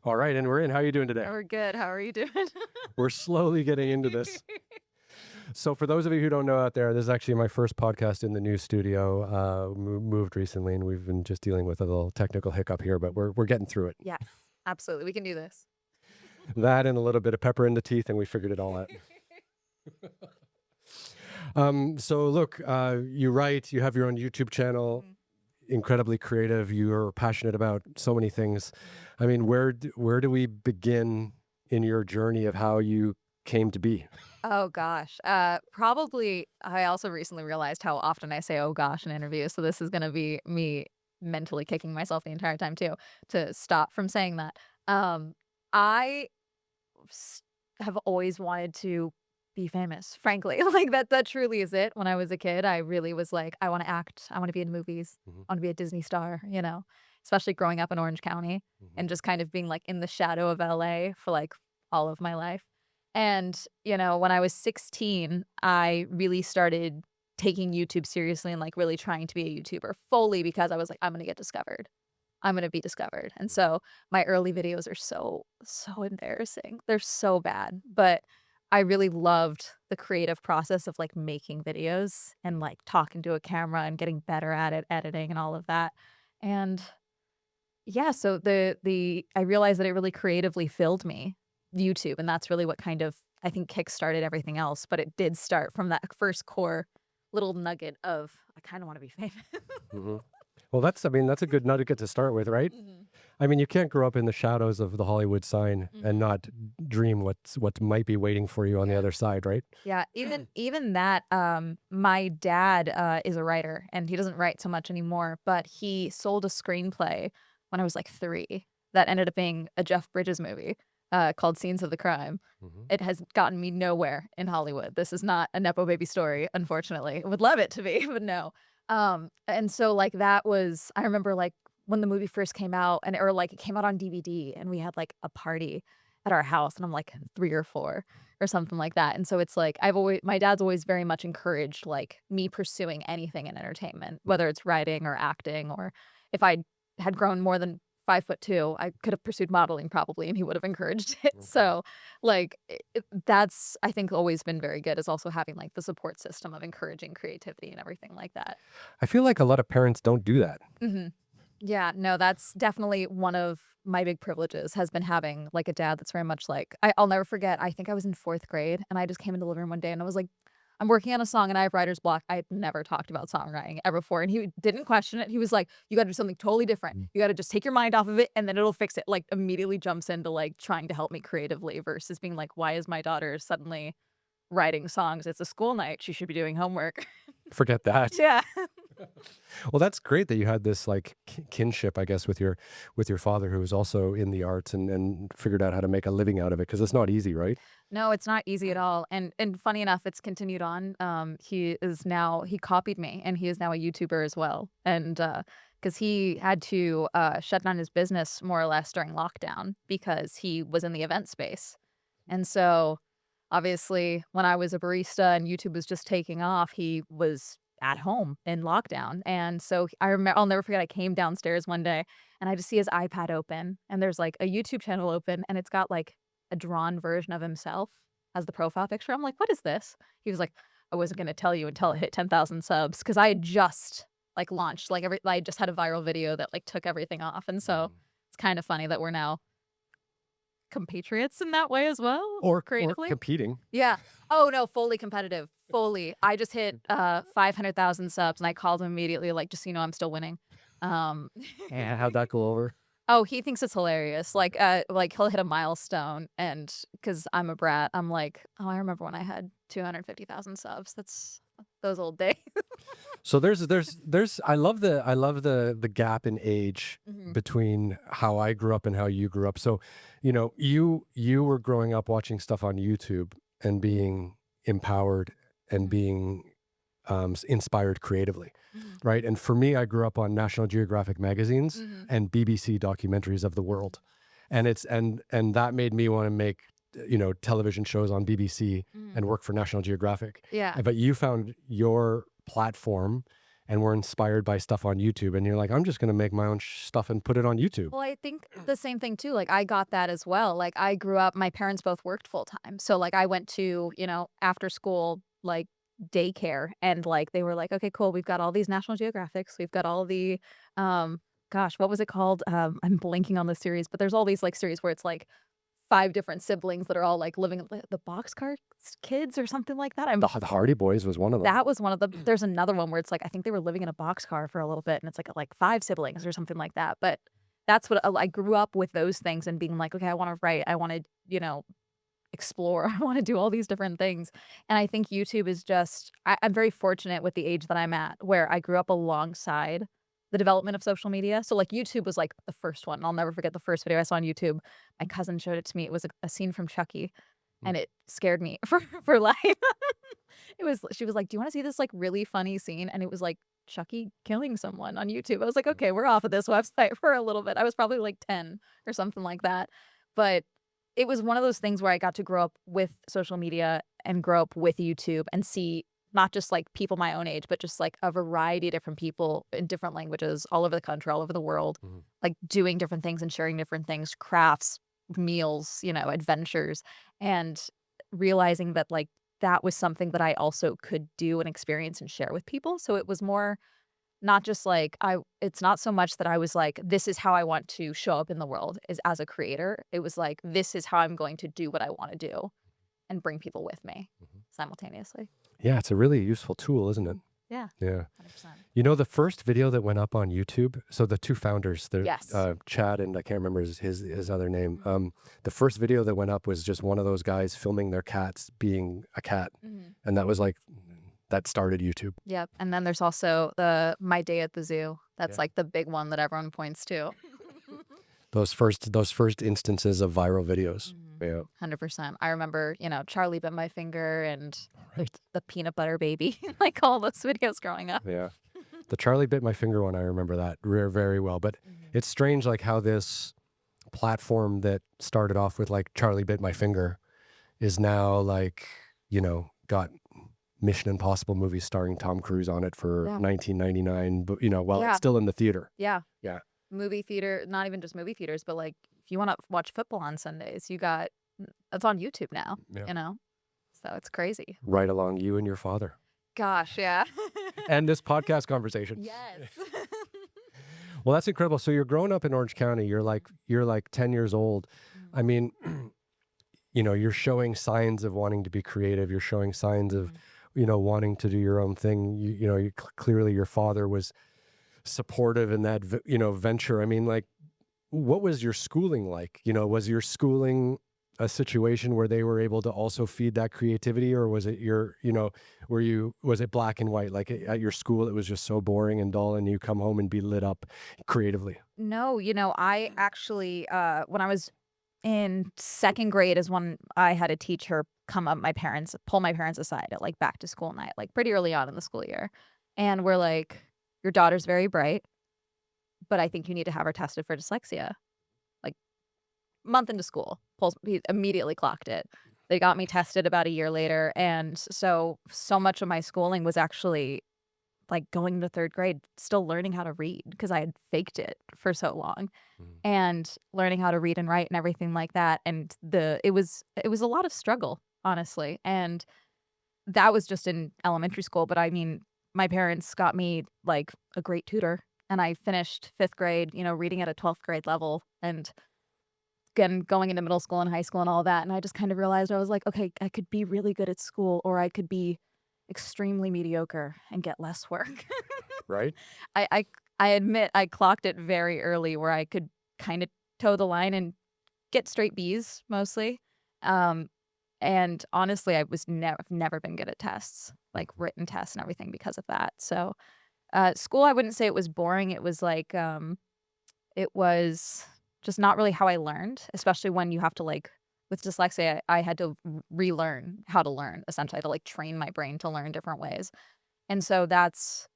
All right, and we're in. How are you doing today? We're good. How are you doing? We're slowly getting into this. So for those of you who don't know out there, this is actually my first podcast in the new studio. Moved recently, and we've been just dealing with a little technical hiccup here, but we're getting through it. Yeah, absolutely. We can do this. That and a little bit of pepper in the teeth, and we figured it all out. So look, you write, you have your own YouTube channel, incredibly creative. You're passionate about so many things. I mean, where do we begin in your journey of how you came to be? Oh gosh. Probably I also recently realized how often I say oh gosh in interviews, so this is gonna be me mentally kicking myself the entire time too, to stop from saying that. I s- have always wanted to be famous, frankly. Like that truly is it. When I was a kid, I really was like, I want to act, I want to be in movies, Mhm, I want to be a Disney star, especially growing up in Orange County mhm. and just kind of being like in the shadow of LA for like all of my life. And, when I was 16, I really started taking YouTube seriously and like really trying to be a YouTuber fully because I was like, I'm going to get discovered. I'm gonna be discovered. And so my early videos are so embarrassing. They're so bad, but I really loved the creative process of like making videos and like talking to a camera and getting better at it, editing and all of that. And yeah, so the I realized that it really creatively filled me, YouTube, and that's really what kind of I think kickstarted everything else. But it did start from that first core little nugget of I kind of want to be famous. Mhm. Well, that's a good nugget to start with, right? Mhm. I mean, you can't grow up in the shadows of the Hollywood sign and Mhm. not dream what might be waiting for you on the Yeah. other side, right? Yeah, even that, my dad, is a writer, and he doesn't write so much anymore, but he sold a screenplay when I was, like, 3 that ended up being a Jeff Bridges movie, called Scenes of the Crime. Mhm. It has gotten me nowhere in Hollywood. This is not a nepo baby story, unfortunately. Would love it to be, but no. And so, like, that was I remember, like, when the movie first came out it came out on DVD, and we had, like, a party at our house, and I'm, like, 3 or 4 or something like that, and so it's like I've always my dad's always very much encouraged, like, me pursuing anything in entertainment, whether it's writing or acting or if I had grown more than 5'2", I could have pursued modeling probably, and he would have encouraged it, Okay. so, like, that's, I think, always been very good is also having, like, the support system of encouraging creativity and everything like that. I feel like a lot of parents don't do that. Mhm. Yeah, no, that's definitely one of my big privileges has been having, like, a dad that's very much like I'll never forget, I think I was in 4th grade, and I just came into the living room one day, and I was like, "I'm working on a song, and I have writer's block." I had never talked about songwriting ever before, and he didn't question it. He was like, "You gotta do something totally different. Mm. You gotta just take your mind off of it, and then it'll fix it." Like, immediately jumps into, like, trying to help me creatively versus being like, "Why is my daughter suddenly writing songs? It's a school night. She should be doing homework." Forget that. Yeah. Well, that's great that you had this like kinship, I guess, with your father who was also in the arts and figured out how to make a living out of it because it's not easy, right? No, it's not easy at all, and funny enough, it's continued on. He copied me, and he is now a YouTuber as well, and, because he had to, shut down his business more or less during lockdown because he was in the event space, and so, obviously, when I was a barista and YouTube was just taking off, he was at home in lockdown, and so I'll never forget, I came downstairs one day, and I just see his iPad open, and there's, like, a YouTube channel open, and it's got, like, a drawn version of himself as the profile picture. I'm like, "What is this?" He was like, "I wasn't gonna tell you until it hit 10,000 subs," because I had just, like, launched, like, I just had a viral video that, like, took everything off, and so Mhm. it's kinda funny that we're now compatriots in that way as well, Or creatively. competing. Yeah. Oh, no, fully competitive, fully. I just hit, 500,000 subs, and I called him immediately, like, "Just so you know, I'm still winning." Um And how'd that go over? Oh, he thinks it's hilarious, like, he'll hit a milestone, and because 'cause I'm a brat, I'm like, "Oh, I remember when I had 250,000 subs." That's those old days. So there's I love the gap in age Mhm, between how I grew up and how you grew up. So, you were growing up watching stuff on YouTube and being empowered and mhm, being inspired creatively, mhm, right? And for me, I grew up on National Geographic magazines mhm, and BBC documentaries of the mhm, world, and and that made me want to make television shows on BBC mhm. and work for National Geographic. Yeah. But you found your platform and were inspired by stuff on YouTube, and you're like, I'm just going to make my own stuff and put it on YouTube. Well, I think the same thing too. Like I got that as well. Like I grew up, my parents both worked full time. So like I went to, after school, like daycare, and like they were like, okay, cool. We've got all these National Geographics. We've got all the, gosh, what was it called? I'm blanking on the series, but there's all these like series where it's like 5 different siblings that are all like living the Boxcar Kids or something like that. The Hardy Boys was one of them. That was one of them. There's another one where it's like, I think they were living in a boxcar for a little bit, and it's like 5 siblings or something like that. But that's what I grew up with, those things, and being like, okay, I want to write. I want to, explore. I want to do all these different things. And I think YouTube is just, I'm very fortunate with the age that I'm at, where I grew up alongside the development of social media. So like YouTube was like the first one. I'll never forget the first video I saw on YouTube. My cousin showed it to me. It was a scene from Chucky, and it scared me for life. She was like, do you want to see this like really funny scene? And it was like Chucky killing someone on YouTube. I was like, okay, we're off of this website for a little bit. I was probably like 10 or something like that. But it was one of those things where I got to grow up with social media and grow up with YouTube and see not just like people my own age, but just like a variety of different people in different languages all over the country, all over the world, like doing different things and sharing different things, crafts, meals, adventures, and realizing that like that was something that I also could do and experience and share with people. So it was more not just like it's not so much that I was like, this is how I want to show up in the world is as a creator. It was like, this is how I'm going to do what I want to do and bring people with me simultaneously. Yeah, it's a really useful tool, isn't it? Yeah. Yeah. 100%. The first video that went up on YouTube, so the 2 founders, Yes. Chad and I can't remember his other name. The first video that went up was just one of those guys filming their cats being a cat. And that was like, that started YouTube. Yep. And then there's also My Day at the Zoo. That's like the big one that everyone points to. Those first instances of viral videos. Yeah. 100%. I remember, Charlie Bit My Finger and the Peanut Butter Baby, like all those videos growing up. Yeah. The Charlie Bit My Finger one, I remember that very well. But it's strange like how this platform that started off with like Charlie Bit My Finger is now like, got Mission Impossible movies starring Tom Cruise on it for 1999, but it's still in the theater. Yeah. Yeah. Movie theater, not even just movie theaters, but like if you want to watch football on Sundays, it's on YouTube now, So it's crazy. Right along you and your father. Gosh, yeah. And this podcast conversation. Yes. Well, that's incredible. So you're growing up in Orange County. You're like 10 years old. I mean, you're showing signs of wanting to be creative. You're showing signs of, wanting to do your own thing. Clearly your father was supportive in that, venture. I mean, like, what was your schooling like? Was your schooling a situation where they were able to also feed that creativity, or was it was it black and white? Like at your school, it was just so boring and dull, and you come home and be lit up creatively? No, I actually, when I was in 2nd grade is when I had a teacher pull my parents aside at like back to school night, like pretty early on in the school year. And we're like, your daughter's very bright, but I think you need to have her tested for dyslexia. Like month into school, he immediately clocked it. They got me tested about a year later. And so much of my schooling was actually like going into 3rd grade, still learning how to read because I had faked it for so long, and learning how to read and write and everything like that. And it was a lot of struggle, honestly. And that was just in elementary school. But I mean, my parents got me like a great tutor, and I finished 5th grade, reading at a 12th grade level, and again, going into middle school and high school and all that. And I just kind of realized I was like, okay, I could be really good at school, or I could be extremely mediocre and get less work. Right. I admit I clocked it very early where I could kind of toe the line and get straight B's mostly. And honestly, I was never been good at tests, like written tests and everything because of that. So school, I wouldn't say it was boring. It was like, it was just not really how I learned, especially when you have to like, with dyslexia, I had to relearn how to learn. Essentially, I had to like train my brain to learn different ways. And so that's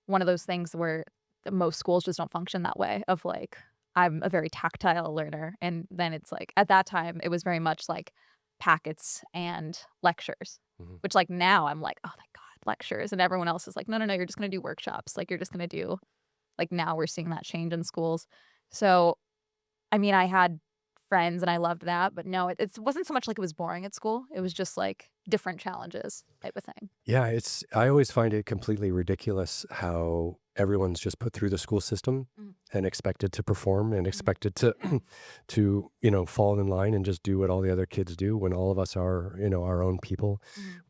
one of those things where most schools just don't function that way, of like, I'm a very tactile learner. And then it's like, at that time, it was very much like packets and lectures, which like now I'm like, oh, thank God. lectures, and everyone else is like, no, you're just going to do workshops. Like, you're just going to do, like, now we're seeing that change in schools. So, I mean, I had friends and I loved that, but no, it wasn't so much like it was boring at school. It was just like different challenges type of thing. Yeah, I always find it completely ridiculous how everyone's just put through the school system and expected to perform and expected to to, fall in line and just do what all the other kids do, when all of us are, our own people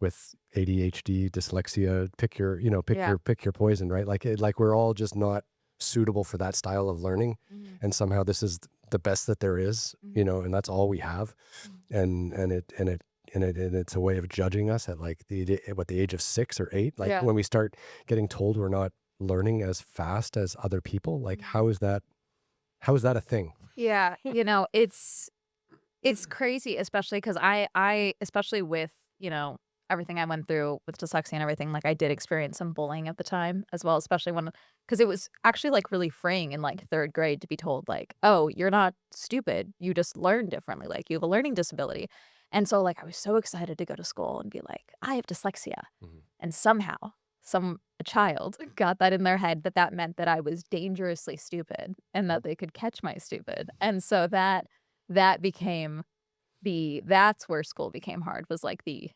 with ADHD, dyslexia, pick your, Yeah. pick your poison, right? Like we're all just not suitable for that style of learning, and somehow this is the best that there is, and that's all we have. And it's a way of judging us at like the age of 6 or 8, like Yeah. when we start getting told we're not learning as fast as other people. Like, how is that a thing? Yeah. It's crazy, especially because I especially with, everything I went through with dyslexia and everything, like I did experience some bullying at the time as well, especially because it was actually like really freeing in like 3rd grade to be told like, oh, you're not stupid. You just learn differently. Like, you have a learning disability. And so like I was so excited to go to school and be like, I have dyslexia. And somehow a child got that in their head that meant that I was dangerously stupid and that they could catch my stupid. And so that became that's where school became hard, was like the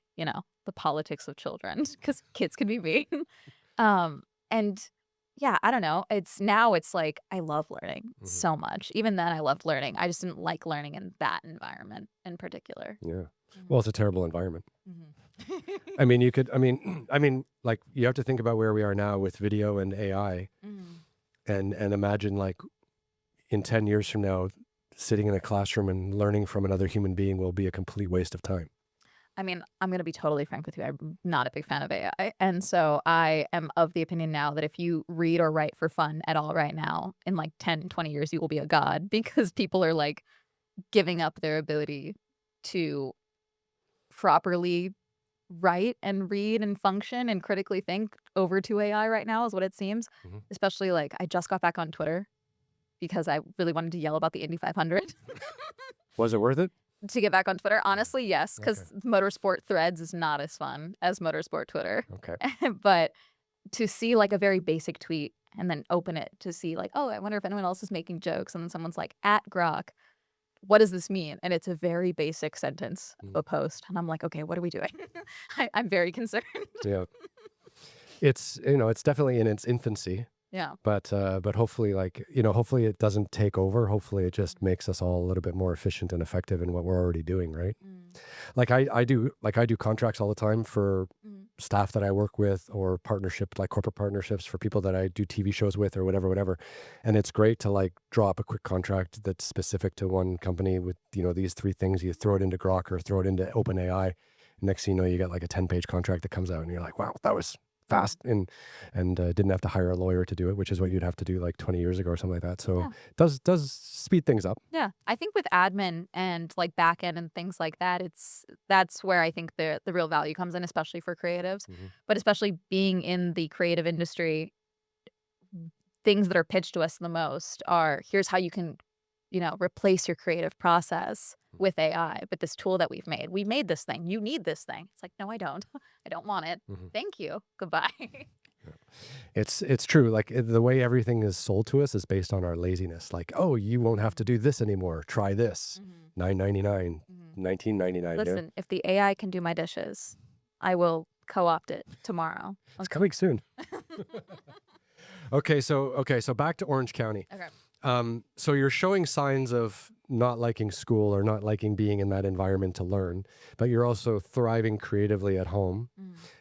politics of children, because kids can be mean. And yeah, I don't know. It's like I love learning so much. Even then I loved learning. I just didn't like learning in that environment in particular. Yeah. Well, it's a terrible environment. Mm-hmm. I mean, like you have to think about where we are now with video and AI, and imagine like in 10 years from now, sitting in a classroom and learning from another human being will be a complete waste of time. I mean, I'm going to be totally frank with you. I'm not a big fan of AI. And so I am of the opinion now that if you read or write for fun at all right now, in like 10, 20 years, you will be a god, because people are like giving up their ability to properly write and read and function and critically think over to AI right now, is what it seems. Especially like I just got back on Twitter because I really wanted to yell about the Indy 500. Was it worth it? To get back on Twitter? Honestly, yes, because motorsport threads is not as fun as motorsport Twitter. Okay. But to see like a very basic tweet and then open it to see like, oh, I wonder if anyone else is making jokes. And then someone's like, at Grok, what does this mean? And it's a very basic sentence of a post. And I'm like, okay, what are we doing? I'm very concerned. Yeah. It's, it's definitely in its infancy. Yeah. But hopefully, like, hopefully it doesn't take over. Hopefully it just makes us all a little bit more efficient and effective in what we're already doing, right? Like I do contracts all the time for staff that I work with, or like corporate partnerships for people that I do TV shows with, or whatever. And it's great to like draw up a quick contract that's specific to one company with, these 3 things. You throw it into Grok or throw it into OpenAI. Next thing you know, you get like a 10-page contract that comes out and you're like, wow, that was fast, and didn't have to hire a lawyer to do it, which is what you'd have to do like 20 years ago or something like that. So it does speed things up. Yeah. I think with admin and like back end and things like that, that's where I think the real value comes in, especially for creatives. But especially being in the creative industry, things that are pitched to us the most are, here's how you can, replace your creative process with AI. But this tool that we made this thing. You need this thing. It's like, no, I don't. I don't want it. Thank you. Goodbye. It's true. Like the way everything is sold to us is based on our laziness. Like, oh, you won't have to do this anymore. Try this. $9.99, $19.99. Listen, if the AI can do my dishes, I will co-opt it tomorrow. It's coming soon. Okay, so back to Orange County. Okay. So you're showing signs of not liking school or not liking being in that environment to learn, but you're also thriving creatively at home.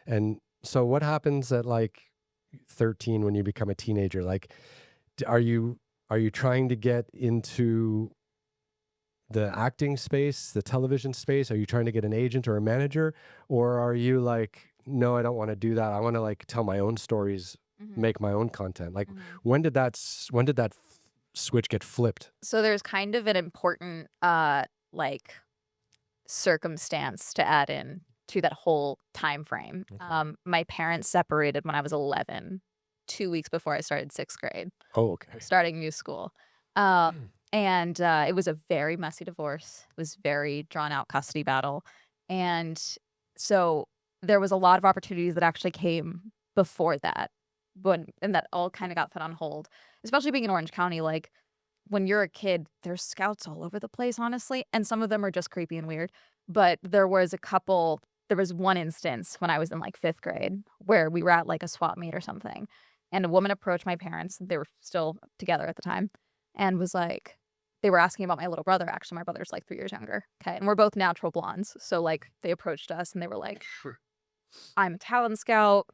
And so what happens at like 13 when you become a teenager? Like, are you trying to get into the acting space, the television space? Are you trying to get an agent or a manager? Or are you like, no, I don't want to do that. I want to like tell my own stories, make my own content. Like when did that switch get flipped? So there's kind of an important like circumstance to add in to that whole time frame. My parents separated when I was 11, 2 weeks before I started 6th grade. Oh, okay. Starting new school. And it was a very messy divorce. It was very drawn out custody battle. And so there was a lot of opportunities that actually came before that, and that all kind of got put on hold, especially being in Orange County. Like, when you're a kid, there's scouts all over the place, honestly, and some of them are just creepy and weird. But there was one instance when I was in like 5th grade where we were at like a swap meet or something, and a woman approached my parents. They were still together at the time, and was like, they were asking about my little brother. Actually, my brother's like 3 years younger. Okay, and we're both natural blondes, so like they approached us and they were like, "I'm a talent scout.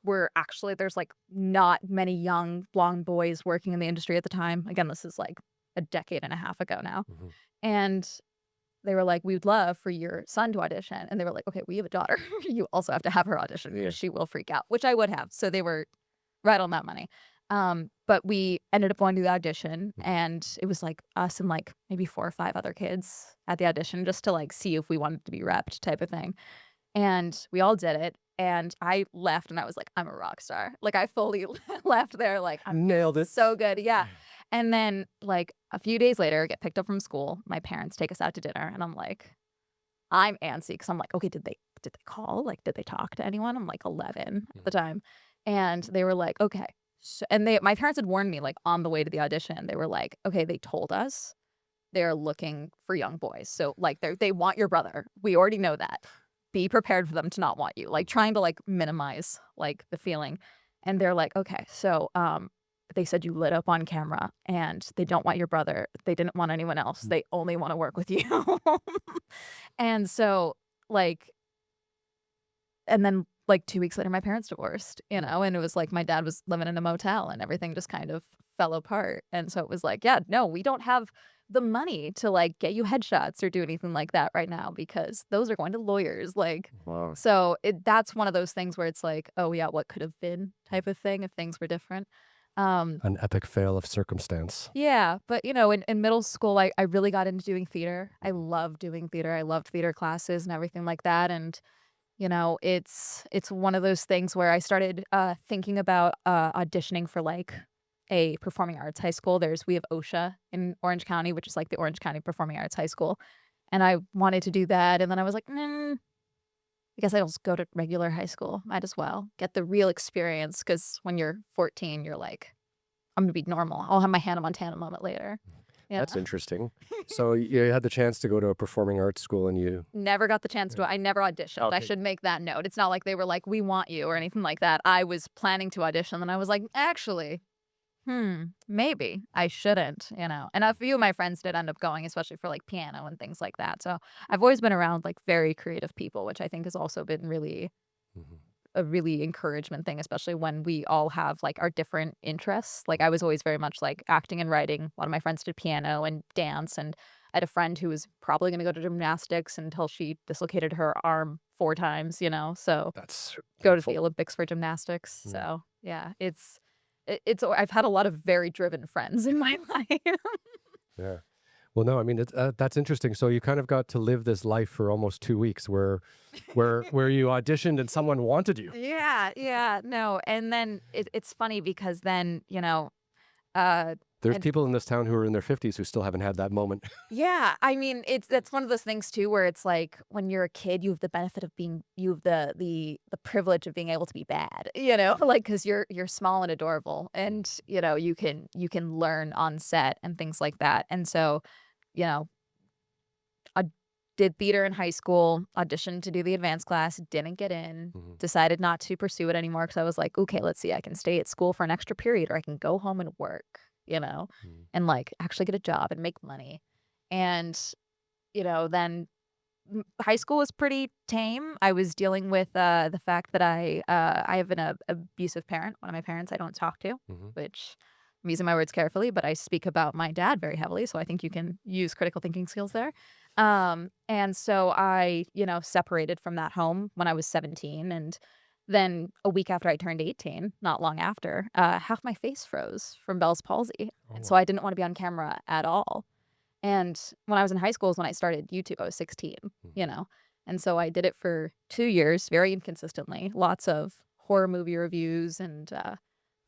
There's like not many young blonde boys working in the industry at the time." Again, this is like a decade and a half ago now. Mhm. And they were like, "We would love for your son to audition." And they were like, "Okay, we have a daughter. You also have to have her audition Yeah. because she will freak out," which I would have. So they were right on that money. But we ended up going to the audition, and it was like us and like maybe 4 or 5 other kids at the audition just to like see if we wanted to be repped type of thing. And we all did it. And I left and I was like, I'm a rock star. Like, I fully left there like, I'm Nailed it. so good. Yeah. And then like a few days later, I get picked up from school. My parents take us out to dinner, and I'm like, I'm antsy because I'm like, okay, did they call? Like, did they talk to anyone? I'm like 11 at the time. And they were like, okay. So, and my parents had warned me like on the way to the audition. They were like, okay, they told us they're looking for young boys. So like they want your brother. We already know that. Be prepared for them to not want you. Like, trying to like minimize like the feeling. And they're like, okay, so they said you lit up on camera and they don't want your brother. They didn't want anyone else. They only want to work with you. And so like, and then like 2 weeks later, my parents divorced, and it was like my dad was living in a motel and everything just kind of fell apart. And so it was like, yeah, no, we don't have the money to like get you headshots or do anything like that right now because those are going to lawyers. Like, Wow. so that's one of those things where it's like, oh yeah, what could have been type of thing if things were different. An epic fail of circumstance. Yeah, but in middle school, I really got into doing theater. I loved doing theater. I loved theater classes and everything like that. And it's one of those things where I started thinking about auditioning for like a performing arts high school. We have OSHA in Orange County, which is like the Orange County Performing Arts High School. And I wanted to do that. And then I was like, I guess I'll just go to regular high school. Might as well get the real experience. Because when you're 14, you're like, I'm going to be normal. I'll have my Hannah Montana moment later. Yeah. That's interesting. So you had the chance to go to a performing arts school and you... Never got the chance to. I never auditioned. Okay. I should make that note. It's not like they were like, we want you or anything like that. I was planning to audition, and I was like, actually, maybe I shouldn't, And a few of my friends did end up going, especially for like piano and things like that. So I've always been around like very creative people, which I think has also been really a really encouragement thing, especially when we all have like our different interests. Like, I was always very much like acting and writing. A lot of my friends did piano and dance, and I had a friend who was probably going to go to gymnastics until she dislocated her arm 4 times, so That's go to the Olympics for gymnastics. So yeah, it's I've had a lot of very driven friends in my life. Yeah. Well, no, I mean, that's interesting. So you kind of got to live this life for almost 2 weeks where you auditioned and someone wanted you. Yeah, no. And then it's funny because then, There's people in this town who are in their 50s who still haven't had that moment. yeah, I mean, that's one of those things too, where it's like when you're a kid, you have the benefit of you have the privilege of being able to be bad, like because you're small and adorable, and you can learn on set and things like that. And so, I did theater in high school, auditioned to do the advanced class, didn't get in, decided not to pursue it anymore because I was like, okay, let's see, I can stay at school for an extra period, or I can go home and work, and like actually get a job and make money. And, then high school was pretty tame. I was dealing with the fact that I have an abusive parent. One of my parents I don't talk to, which I'm using my words carefully, but I speak about my dad very heavily. So I think you can use critical thinking skills there. And so I, separated from that home when I was 17. And then a week after I turned 18, not long after, half my face froze from Bell's palsy. And so I didn't want to be on camera at all. And when I was in high school is when I started YouTube. I was 16, And so I did it for 2 years, very inconsistently. Lots of horror movie reviews and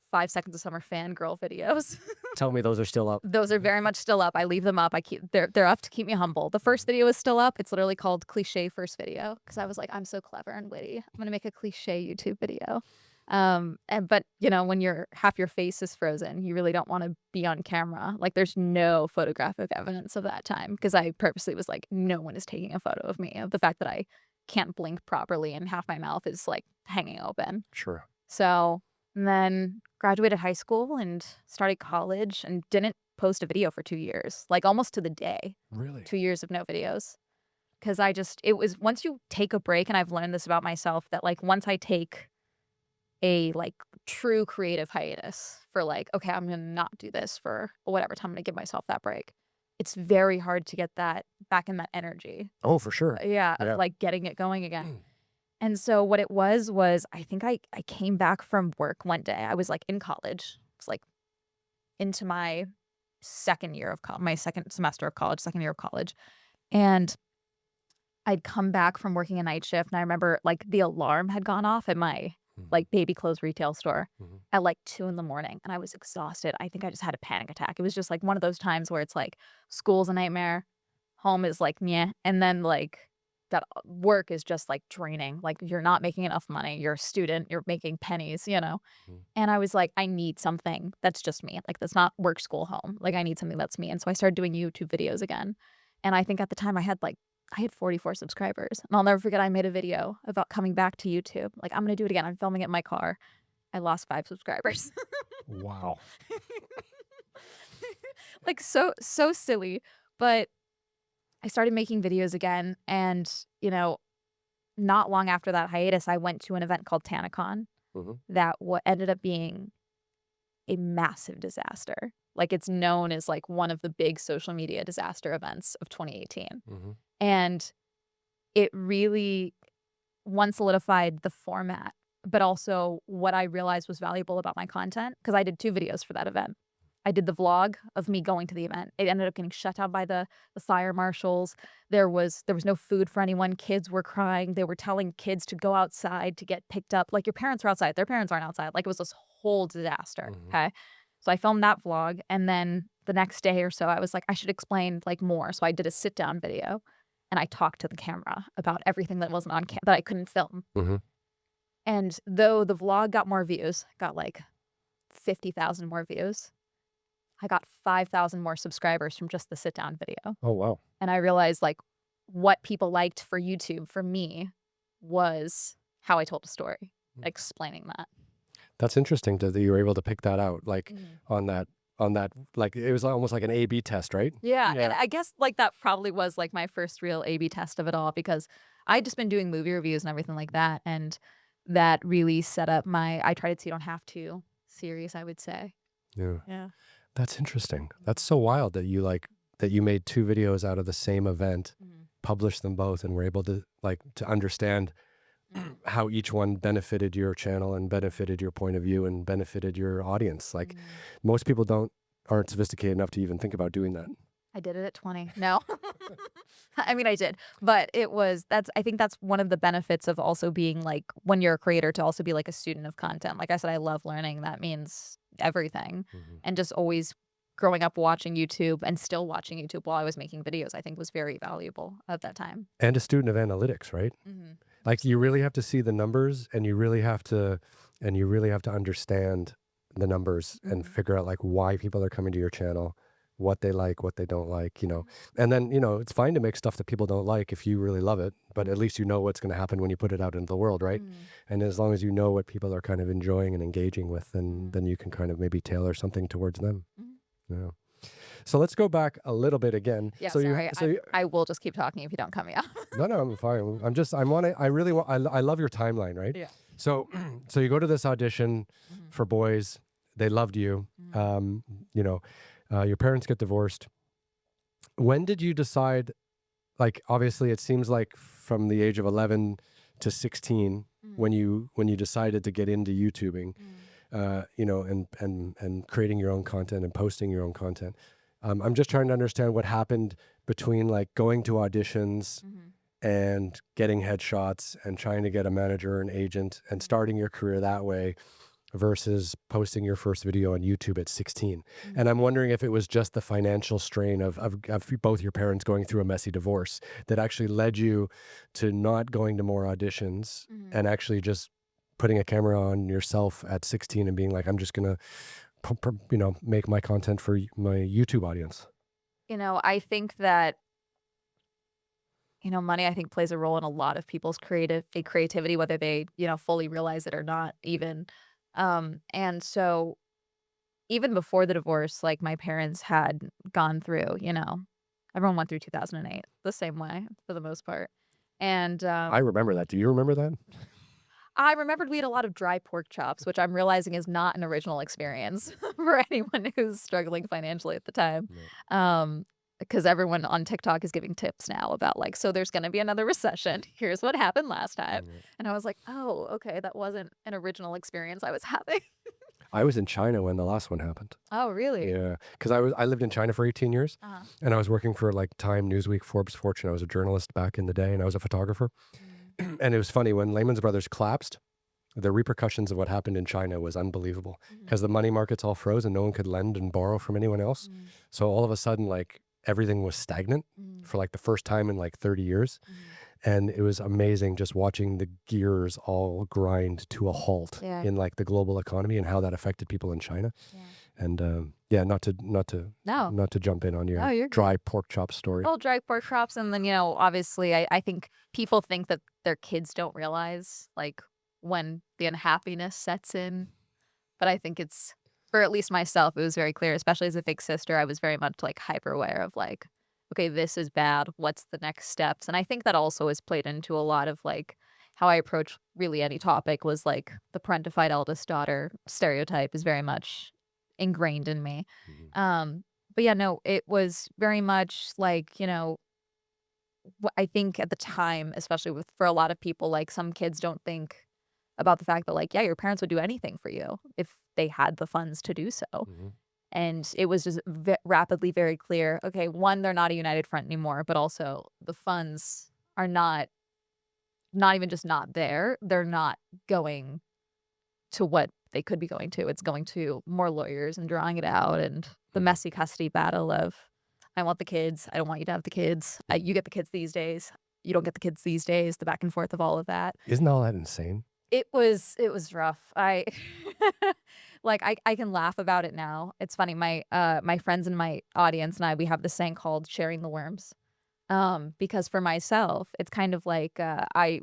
5 Seconds of Summer fangirl videos. Tell me those are still up. Those are very much still up. I leave them up. They're up to keep me humble. The first video is still up. It's literally called Cliche First Video because I was like, I'm so clever and witty. I'm gonna make a cliche YouTube video. But you know, when half your face is frozen, you really don't want to be on camera. Like there's no photographic evidence of that time because I purposely was like, no one is taking a photo of me, of the fact that I can't blink properly and half my mouth is like hanging open. Sure. So and then graduated high school and started college and didn't post a video for 2 years, like almost to the day. Really? 2 years of no videos. Because it was once you take a break, and I've learned this about myself, that like once I take a like true creative hiatus for like, okay, I'm gonna not do this for whatever time, I'm gonna give myself that break. It's very hard to get that back in that energy. Oh, for sure. Yeah, Yeah. like getting it going again. And so what it was I think I came back from work one day. I was like in college. I was like into my second year of my second semester of college, second year of college. And I'd come back from working a night shift, and I remember like the alarm had gone off at my like baby clothes retail store at like 2 a.m. and I was exhausted. I think I just had a panic attack. It was just like one of those times where it's like school's a nightmare, home is like meh, and then like that work is just like draining. Like you're not making enough money. You're a student. You're making pennies, you know? And I was like, I need something that's just me. Like that's not work, school, home. Like I need something that's me. And so I started doing YouTube videos again. And I think at the time I had 44 subscribers. And I'll never forget I made a video about coming back to YouTube. Like I'm going to do it again. I'm filming it in my car. I lost 5 subscribers. Wow. Like so silly. But I started making videos again, and you know, not long after that hiatus, I went to an event called TanaCon that ended up being a massive disaster. Like it's known as like one of the big social media disaster events of 2018, and it really solidified the format, but also what I realized was valuable about my content because I did 2 videos for that event. I did the vlog of me going to the event. It ended up getting shut down by the fire marshals. There was no food for anyone. Kids were crying. They were telling kids to go outside to get picked up. Like your parents are outside. Their parents aren't outside. Like it was this whole disaster. Okay. So I filmed that vlog. And then the next day or so, I was like, I should explain like more. So I did a sit down video and I talked to the camera about everything that wasn't on camera that I couldn't film. And though the vlog got more views, got like 50,000 more views, I got 5,000 more subscribers from just the sit down video. Oh, wow. And I realized like what people liked for YouTube for me was how I told a story, explaining that. That's interesting that you were able to pick that out, like on that, like it was almost like an A/B test, right? Yeah. And I guess like that probably was like my first real A/B test of it all because I'd just been doing movie reviews and everything like that. And that really set up my I tried it so you don't have to series, I would say. Yeah. Yeah. That's interesting. That's so wild that you made 2 videos out of the same event, published them both, and were able to understand how each one benefited your channel and benefited your point of view and benefited your audience. Like most people aren't sophisticated enough to even think about doing that. I did it at 20. No. I mean, I did. But I think that's one of the benefits of also being like, when you're a creator, to also be like a student of content. Like I said, I love learning. That means everything. And just always growing up watching YouTube and still watching YouTube while I was making videos, I think was very valuable at that time. And a student of analytics, right? Like you really have to see the numbers, and you really have to understand the numbers and figure out like why people are coming to your channel, what they like, what they don't like, you know. And then, you know, it's fine to make stuff that people don't like if you really love it, but at least you know what's going to happen when you put it out into the world, right? And as long as you know what people are kind of enjoying and engaging with, then you can kind of maybe tailor something towards them. Yeah. So let's go back a little bit again. Yeah, so sorry. I will just keep talking if you don't cut me off. No, I'm fine. I love your timeline, right? Yeah. So you go to this audition for boys. They loved you. You know, your parents get divorced. When did you decide, like, obviously it seems like from the age of 11 to 16, when you decided to get into YouTubing, you know, and creating your own content and posting your own content. I'm just trying to understand what happened between like going to auditions and getting headshots and trying to get a manager or an agent and starting your career that way. versus posting your first video on YouTube at 16. Mm. And I'm wondering if it was just the financial strain of both your parents going through a messy divorce that actually led you to not going to more auditions and actually just putting a camera on yourself at 16 and being like, I'm just going to, make my content for my YouTube audience. I think that, money, I think, plays a role in a lot of people's creativity, whether they, fully realize it or not even. And so even before the divorce, like my parents had gone through, everyone went through 2008 the same way for the most part. And I remember that. Do you remember that? I remembered we had a lot of dry pork chops, which I'm realizing is not an original experience for anyone who's struggling financially at the time. Because everyone on TikTok is giving tips now about like, so there's going to be another recession. Here's what happened last time. And I was like, oh, okay, that wasn't an original experience I was having. I was in China when the last one happened. Oh, really? Yeah, because I lived in China for 18 years, and I was working for like Time, Newsweek, Forbes, Fortune. I was a journalist back in the day, and I was a photographer. And it was funny when Lehman Brothers collapsed. The repercussions of what happened in China was unbelievable because the money markets all froze and no one could lend and borrow from anyone else. So all of a sudden, like everything was stagnant for like the first time in like 30 years. And it was amazing just watching the gears all grind to a halt in like the global economy and how that affected people in China. And not to jump in on your dry pork chop story. Oh, dry pork chops. And then, obviously I think people think that their kids don't realize like when the unhappiness sets in. But I think it's, for at least myself, it was very clear, especially as a big sister, I was very much like hyper aware of like, okay, this is bad. What's the next steps? And I think that also has played into a lot of like how I approach really any topic was like the parentified eldest daughter stereotype is very much ingrained in me. But yeah, no, it was very much like, I think at the time, especially for a lot of people, like some kids don't think about the fact that like, yeah, your parents would do anything for you if they had the funds to do so. And it was just rapidly very clear, okay, one, they're not a united front anymore, but also the funds are not even just not there. They're not going to what they could be going to. It's going to more lawyers and drawing it out and the messy custody battle of, I want the kids. I don't want you to have the kids. You get the kids these days. You don't get the kids these days. The back and forth of all of that. Isn't all that insane? It was rough. I like I can laugh about it now. It's funny. My friends in my audience and we have this saying called sharing the worms. Because for myself, it's kind of like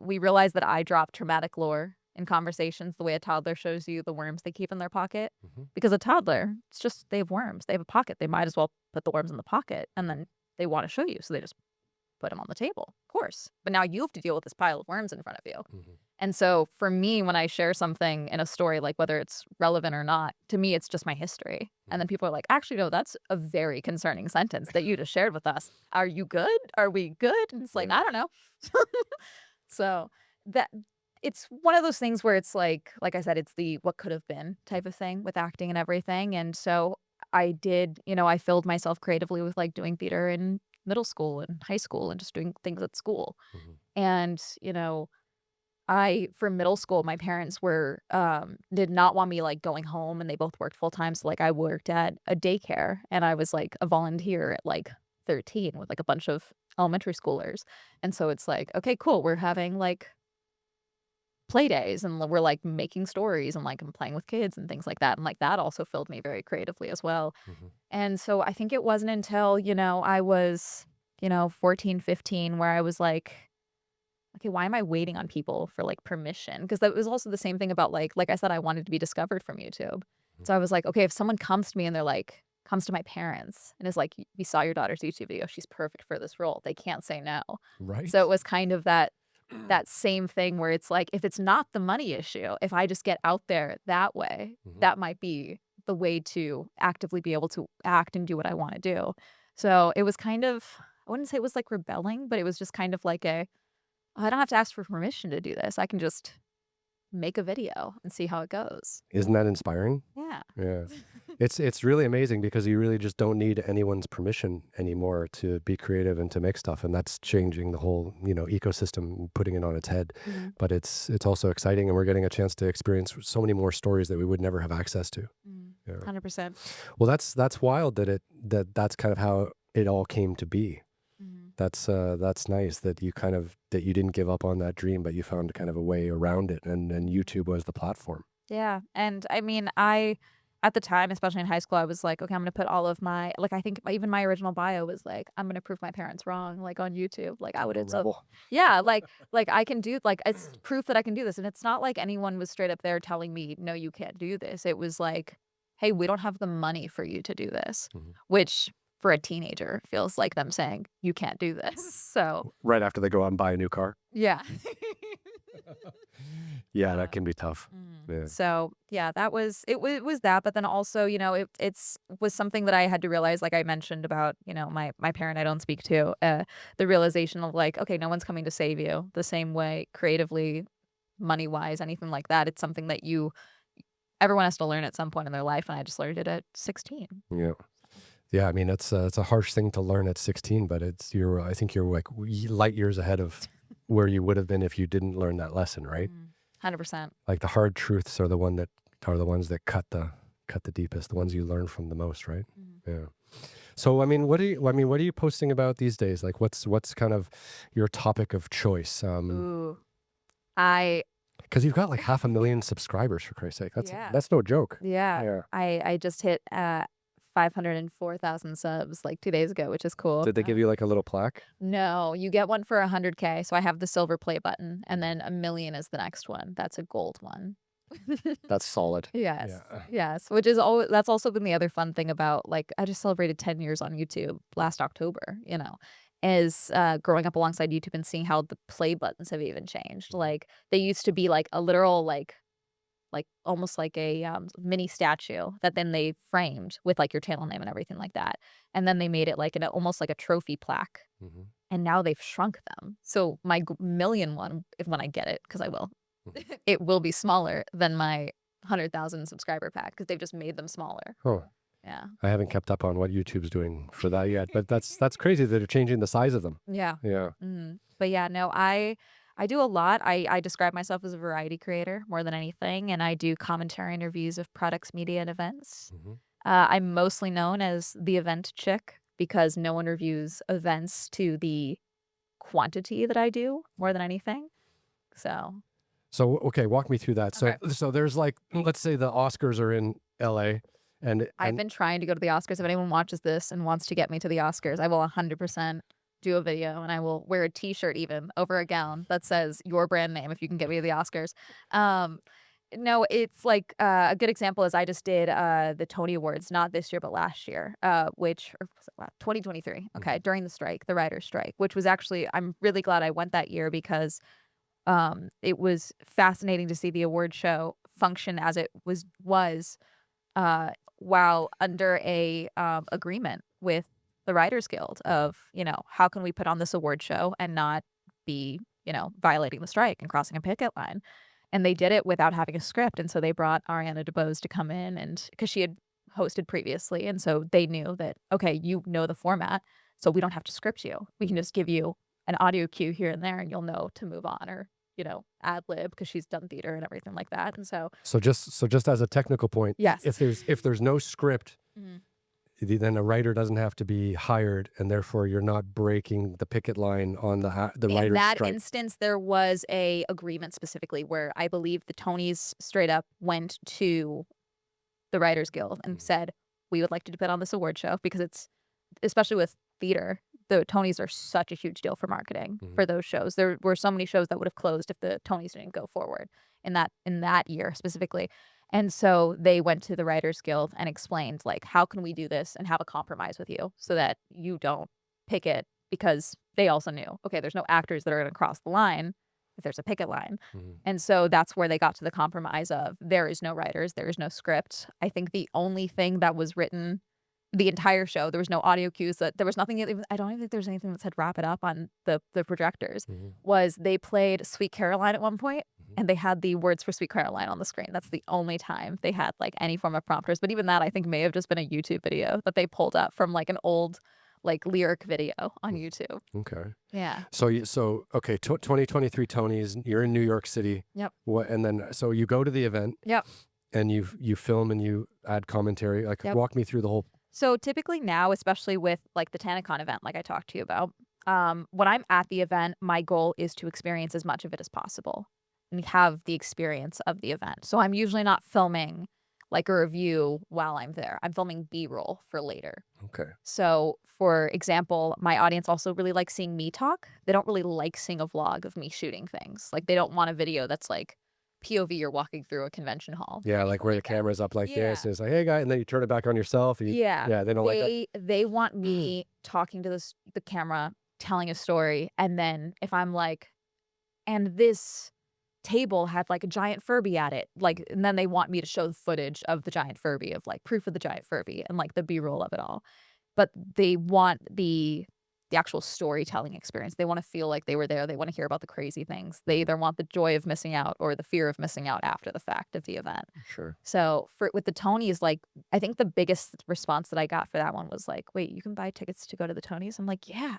we realized that I drop traumatic lore in conversations the way a toddler shows you the worms they keep in their pocket. Because a toddler, it's just they have worms. They have a pocket. They might as well put the worms in the pocket and then they want to show you. So they just put them on the table, of course. But now you have to deal with this pile of worms in front of you. And so for me, when I share something in a story, like whether it's relevant or not, to me, it's just my history. And then people are like, actually, no, that's a very concerning sentence that you just shared with us. Are you good? Are we good? And it's like, I don't know. So that it's one of those things where it's like I said, it's the what could have been type of thing with acting and everything. And so I did, I filled myself creatively with like doing theater in middle school and high school and just doing things at school. And, for middle school, my parents did not want me like going home and they both worked full time. So like I worked at a daycare and I was like a volunteer at like 13 with like a bunch of elementary schoolers. And so it's like, okay, cool. We're having like play days and we're like making stories and like I'm playing with kids and things like that. And like that also filled me very creatively as well. And so I think it wasn't until, I was, 14, 15 where I was like, okay, why am I waiting on people for like permission? Because that was also the same thing about like I said, I wanted to be discovered from YouTube. So I was like, okay, if someone comes to me and they're like, comes to my parents and is like, we saw your daughter's YouTube video. She's perfect for this role. They can't say no. Right. So it was kind of that same thing where it's like, if it's not the money issue, if I just get out there that way, that might be the way to actively be able to act and do what I want to do. So it was kind of, I wouldn't say it was like rebelling, but it was just kind of like I don't have to ask for permission to do this. I can just make a video and see how it goes. Isn't that inspiring? Yeah. Yeah. It's really amazing because you really just don't need anyone's permission anymore to be creative and to make stuff. And that's changing the whole, ecosystem, putting it on its head. But it's also exciting, and we're getting a chance to experience so many more stories that we would never have access to. Yeah. 100%. Well, that's wild that's kind of how it all came to be. That's nice that you didn't give up on that dream, but you found kind of a way around it, and YouTube was the platform. Yeah. And I mean, at the time, especially in high school, I was like, okay, I'm going to put all of my, like, I think even my original bio was like, I'm going to prove my parents wrong, like on YouTube. Like I would, yeah, like I can do, like, it's proof that I can do this. And it's not like anyone was straight up there telling me, no, you can't do this. It was like, hey, we don't have the money for you to do this, which for a teenager feels like them saying, you can't do this. So right after they go out and buy a new car. yeah. Yeah, that can be tough. Yeah. So yeah, that was it. Was that, but then also, it's was something that I had to realize, like I mentioned about, my parent I don't speak to, the realization of like, okay, no one's coming to save you the same way creatively, money wise, anything like that. It's something that everyone has to learn at some point in their life, and I just learned it at 16. Yeah. Yeah, I mean, it's a harsh thing to learn at 16, but I think you're like light years ahead of where you would have been if you didn't learn that lesson, right? 100%. Like the hard truths are the ones that cut the deepest, the ones you learn from the most, right? Yeah. So, I mean, what are you posting about these days? Like, what's kind of your topic of choice? Ooh, because you've got like 500,000 subscribers, for Christ's sake. That's no joke. Yeah. I just hit 504,000 subs like 2 days ago, which is cool. Did they give you like a little plaque? No, you get one for 100K. So I have the silver play button, and then 1 million is the next one. That's a gold one. That's solid. Yes. Yeah. Yes. That's also been the other fun thing about, like, I just celebrated 10 years on YouTube last October, is growing up alongside YouTube and seeing how the play buttons have even changed. Like they used to be like a literal, like almost like a mini statue that then they framed with like your channel name and everything like that. And then they made it like almost like a trophy plaque. And now they've shrunk them. So my million one, when I get it, because I will, it will be smaller than my 100,000 subscriber pack because they've just made them smaller. Oh. Yeah. I haven't kept up on what YouTube's doing for that yet, but that's crazy that they're changing the size of them. Yeah. Yeah. But yeah, no, I do a lot. I describe myself as a variety creator more than anything, and I do commentary and reviews of products, media, and events. I'm mostly known as the event chick because no one reviews events to the quantity that I do more than anything. So okay, walk me through that. Okay. So there's like, let's say the Oscars are in LA, and I've been trying to go to the Oscars. If anyone watches this and wants to get me to the Oscars, I will 100% do a video, and I will wear a t-shirt even over a gown that says your brand name if you can get me to the Oscars. No, it's like a good example is I just did the Tony Awards, not this year but last year, which 2023. Okay, during the strike, the writer's strike, which was actually, I'm really glad I went that year because it was fascinating to see the award show function as it was while under a agreement with the Writers Guild of, how can we put on this award show and not be, violating the strike and crossing a picket line. And they did it without having a script. And so they brought Ariana DeBose to come in, and because she had hosted previously. And so they knew that, okay, you know the format, so we don't have to script you. We can just give you an audio cue here and there and you'll know to move on, or ad lib, because she's done theater and everything like that. And so just as a technical point, yes, if there's no script, then a writer doesn't have to be hired, and therefore you're not breaking the picket line on the writer's strike. In that instance, there was a agreement specifically where I believe the Tonys straight up went to the Writers Guild and said, we would like to put on this award show because it's, especially with theater, the Tonys are such a huge deal for marketing for those shows. There were so many shows that would have closed if the Tonys didn't go forward in that year specifically. And so they went to the Writers Guild and explained, like, how can we do this and have a compromise with you so that you don't picket, because they also knew, okay, there's no actors that are going to cross the line if there's a picket line. And so that's where they got to the compromise of there is no writers, there is no script. I think the only thing that was written the entire show, there was no audio cues, that there was nothing. I don't even think there's anything that said wrap it up on the projectors. Was they played Sweet Caroline at one point, and they had the words for Sweet Caroline on the screen. That's the only time they had like any form of prompters. But even that, I think, may have just been a YouTube video that they pulled up from like an old like lyric video on YouTube. Okay. Yeah. Okay, 2023 Tonys, you're in New York City. Yep. And then so you go to the event. Yep. And you film and you add commentary. Like, walk me through the whole. So typically now, especially with like the TanaCon event, like I talked to you about, when I'm at the event, my goal is to experience as much of it as possible and have the experience of the event. So I'm usually not filming like a review while I'm there. I'm filming B-roll for later. Okay. So for example, my audience also really likes seeing me talk. They don't really like seeing a vlog of me shooting things. Like they don't want a video that's like POV, you're walking through a convention hall. Yeah, like where the camera's up like this. And it's like, hey, guy. And then you turn it back on yourself. Yeah, they don't like that. They want me talking to the camera, telling a story. And then if I'm like, and this table had like a giant Furby at it, like, and then they want me to show the footage of the giant Furby, of like proof of the giant Furby and like the B-roll of it all. But they want the actual storytelling experience. They want to feel like they were there. They want to hear about the crazy things. They either want the joy of missing out or the fear of missing out after the fact of the event. Sure. So with the Tonys, like, I think the biggest response that I got for that one was like, wait, you can buy tickets to go to the Tonys? I'm like, yeah,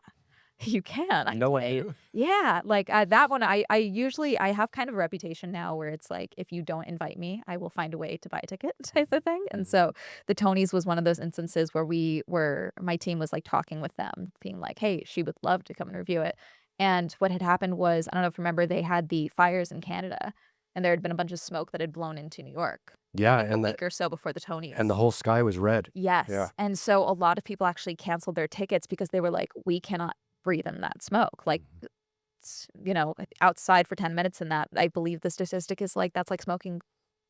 you can. No way. Yeah. Like that one, I usually, I have kind of a reputation now where it's like, if you don't invite me, I will find a way to buy a ticket type of thing. And so the Tonys was one of those instances where my team was like talking with them, being like, hey, she would love to come and review it. And what had happened was, I don't know if you remember, they had the fires in Canada and there had been a bunch of smoke that had blown into New York. Yeah. Like a week or so before the Tonys. And the whole sky was red. Yes. Yeah. And so a lot of people actually canceled their tickets because they were like, we cannot breathe in that smoke. Like, outside for 10 minutes in that, I believe the statistic is like, that's like smoking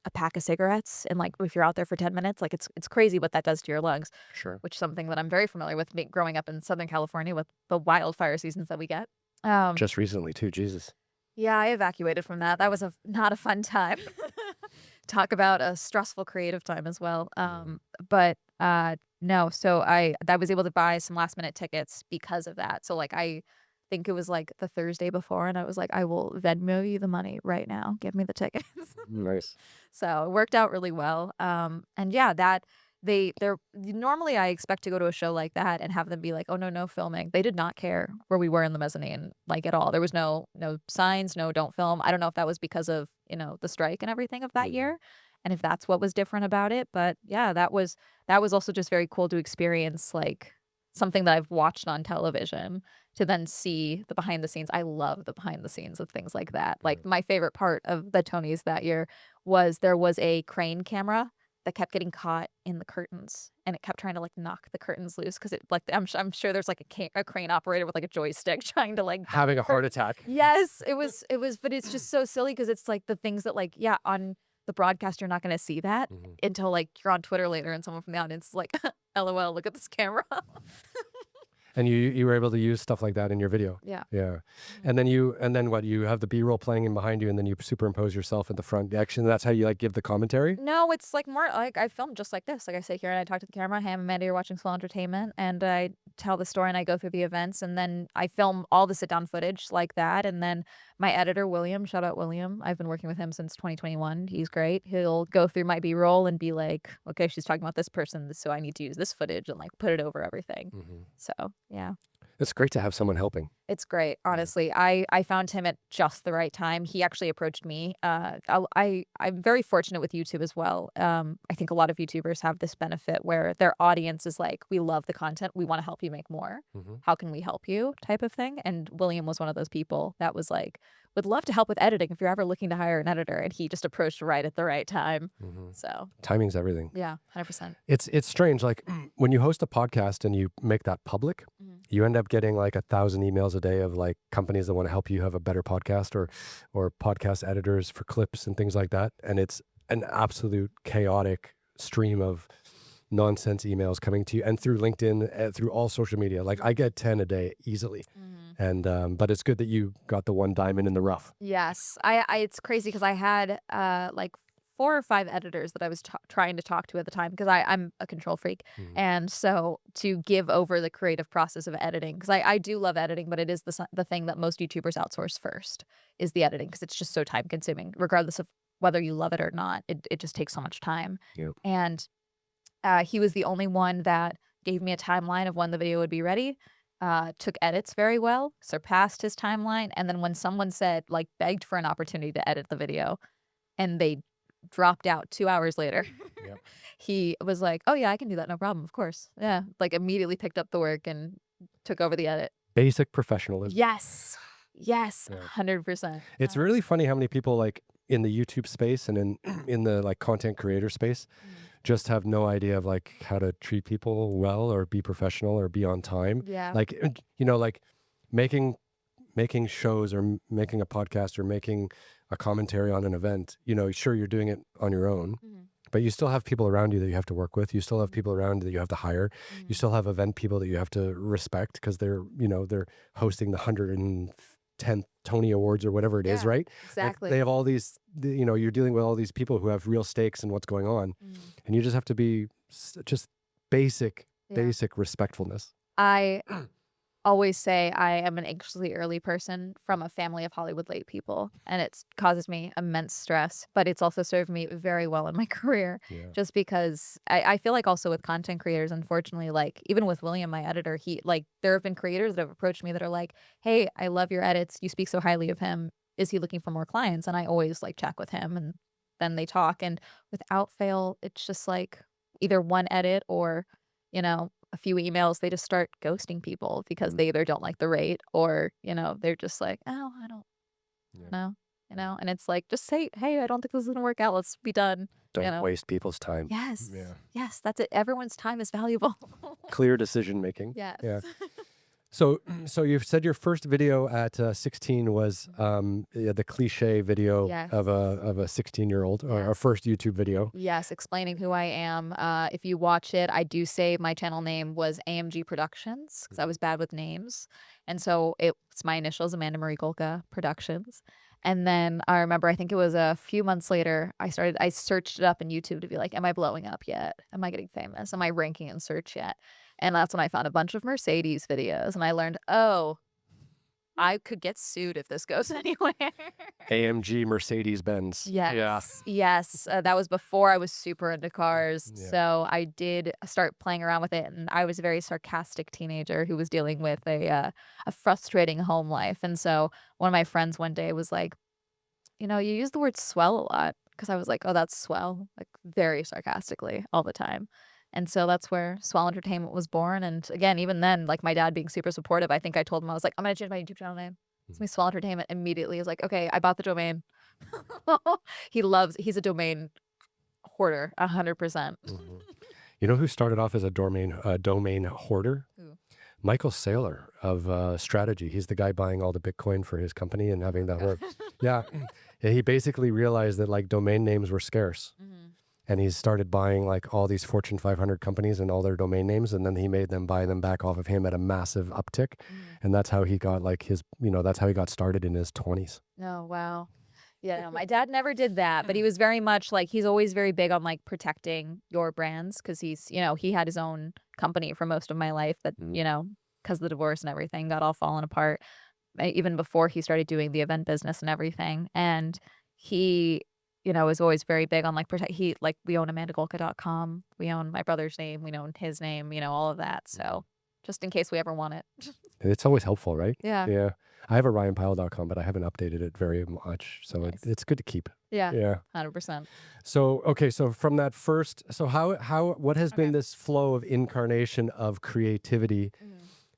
a pack of cigarettes. And like, if you're out there for 10 minutes, like it's crazy what that does to your lungs. Sure. Which is something that I'm very familiar with growing up in Southern California with the wildfire seasons that we get. Just recently too, Jesus. Yeah, I evacuated from that. That was not a fun time. Talk about a stressful creative time as well. No, so I was able to buy some last minute tickets because of that. So like I think it was like the Thursday before and I was like, I will Venmo you the money right now. Give me the tickets. Nice. So it worked out really well. And yeah, they're normally I expect to go to a show like that and have them be like, oh no filming. They did not care where we were in the mezzanine like at all. There was no signs, no don't film. I don't know if that was because of the strike and everything of that year and if that's what was different about it, but yeah, that was also just very cool to experience, like something that I've watched on television to then see the behind the scenes. I love the behind the scenes of things like that. Like my favorite part of the Tonys that year was there was a crane camera that kept getting caught in the curtains and it kept trying to like knock the curtains loose because it like I'm sure there's like a crane operator with like a joystick trying to like having a heart attack. Yes, it was but it's just so silly because it's like the things that like on the broadcast you're not going to see that until like you're on Twitter later and someone from the audience is like LOL, look at this camera. And you were able to use stuff like that in your video. Yeah. Yeah. And then what, you have the B-roll playing in behind you and then you superimpose yourself in the front action. That's how you like give the commentary? No, it's like more like I film just like this. Like I sit here and I talk to the camera. Hey, I'm Amanda, you're watching Swell Entertainment. And I tell the story and I go through the events and then I film all the sit down footage like that. And then my editor, William, shout out William. I've been working with him since 2021. He's great. He'll go through my B-roll and be like, okay, she's talking about this person, so I need to use this footage and like put it over everything. So yeah. It's great to have someone helping. It's great, honestly. I found him at just the right time. He actually approached me. I'm very fortunate with YouTube as well. I think a lot of YouTubers have this benefit where their audience is like, we love the content. We want to help you make more. How can we help you type of thing? And William was one of those people that was like, would love to help with editing if you're ever looking to hire an editor. And he just approached right at the right time. So timing's everything. Yeah, 100%. It's strange. Like when you host a podcast and you make that public, you end up getting like 1,000 emails a day of like companies that want to help you have a better podcast or podcast editors for clips and things like that. And it's an absolute chaotic stream of nonsense emails coming to you and through LinkedIn, through all social media. Like I get 10 a day easily. And but it's good that you got the one diamond in the rough. Yes. It's crazy because I had like 4 or 5 editors that I was trying to talk to at the time because I'm a control freak. And so to give over the creative process of editing, because I do love editing, but it is the thing that most YouTubers outsource first is the editing because it's just so time consuming, regardless of whether you love it or not. It just takes so much time. Yep. And he was the only one that gave me a timeline of when the video would be ready, took edits very well, surpassed his timeline. And then when someone said, like, begged for an opportunity to edit the video and they dropped out 2 hours later, Yep. he was like, oh, yeah, I can do that. No problem. Of course. Yeah. Like, immediately picked up the work and took over the edit. Basic professionalism. Yes. Yes. Yeah. 100%. It's really funny how many people like in the YouTube space and in the like content creator space just have no idea of like how to treat people well or be professional or be on time. Yeah. Like, you know, like making shows or making a podcast or making a commentary on an event, you know, sure, you're doing it on your own, but you still have people around you that you have to work with. You still have people around that you have to hire. You still have event people that you have to respect because they're, you know, they're hosting the 110th Tony Awards or whatever it is, right? Exactly. Like they have all these, you know, you're dealing with all these people who have real stakes in what's going on. And you just have to be just basic respectfulness. I always say I am an anxiously early person from a family of Hollywood late people, and it causes me immense stress, but it's also served me very well in my career. Just because I feel like also with content creators, unfortunately, like even with William, my editor, he like there have been creators that have approached me that are like, hey, I love your edits. You speak so highly of him. Is he looking for more clients? And I always like check with him and then they talk. And without fail, it's just like either one edit or, you know, a few emails, they just start ghosting people because they either don't like the rate or, you know, they're just like, oh, I don't know, you know, and it's like, just say, hey, I don't think this is going to work out. Let's be done. Don't waste people's time. Yes. Yes. That's it. Everyone's time is valuable. Clear decision making. Yes. Yeah. So you've said your first video at 16 was the cliche video of a 16-year-old or our first YouTube video. Yes, explaining who I am. If you watch it, I do say my channel name was AMG Productions because I was bad with names. And so it's my initials, Amanda Golka Productions. And then I remember, I think it was a few months later, I searched it up in YouTube to be like, am I blowing up yet? Am I getting famous? Am I ranking in search yet? And that's when I found a bunch of Mercedes videos and I learned, oh, I could get sued if this goes anywhere. AMG Mercedes Benz. Yes. Yes. That was before I was super into cars. So I did start playing around with it. And I was a very sarcastic teenager who was dealing with a frustrating home life. And so one of my friends one day was like, you know, you use the word swell a lot. Because I was like, oh, that's swell. Like very sarcastically all the time. And so that's where Swell Entertainment was born. And again, even then, like my dad being super supportive, I think I told him, I was like, I'm going to change my YouTube channel name. It's me, Swell Entertainment. Immediately, he was like, okay, I bought the domain. He's a domain hoarder, 100%. You know who started off as a domain hoarder? Who? Michael Saylor of Strategy. He's the guy buying all the Bitcoin for his company and having that work. Yeah. He basically realized that like domain names were scarce. And he started buying like all these Fortune 500 companies and all their domain names. And then he made them buy them back off of him at a massive uptick. And that's how he got like his, you know, that's how he got started in his 20s. Oh, wow. Yeah, no, my dad never did that, but he was very much like, he's always very big on like protecting your brands because he's, you know, he had his own company for most of my life that, you know, because of the divorce and everything got all fallen apart even before he started doing the event business and everything. And he, you know, is always very big on like we own amandagolka.com. We own my brother's name. We own his name, you know, all of that. So just in case we ever want it. It's always helpful, right? Yeah. Yeah. I have a ryanpyle.com, but I haven't updated it very much. So Nice. it's good to keep. Yeah. Yeah. 100%. So, okay. So from that first, so what has been this flow of incarnation of creativity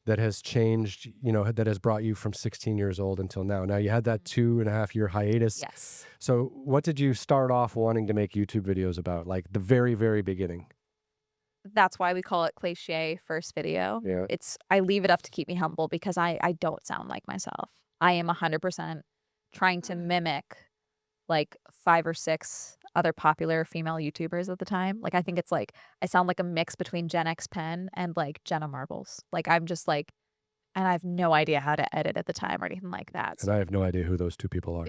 that has changed, you know, that has brought you from 16 years old until now? Now you had that 2.5-year hiatus. Yes. So what did you start off wanting to make YouTube videos about? Like the very, very beginning? That's why we call it cliche first video. Yeah. I leave it up to keep me humble because I don't sound like myself. I am 100% trying to mimic like 5 or 6 other popular female YouTubers at the time. Like I think it's like I sound like a mix between Gen X Pen and like Jenna Marbles. Like I'm just like, and I have no idea how to edit at the time or anything like that. And I have no idea who those two people are.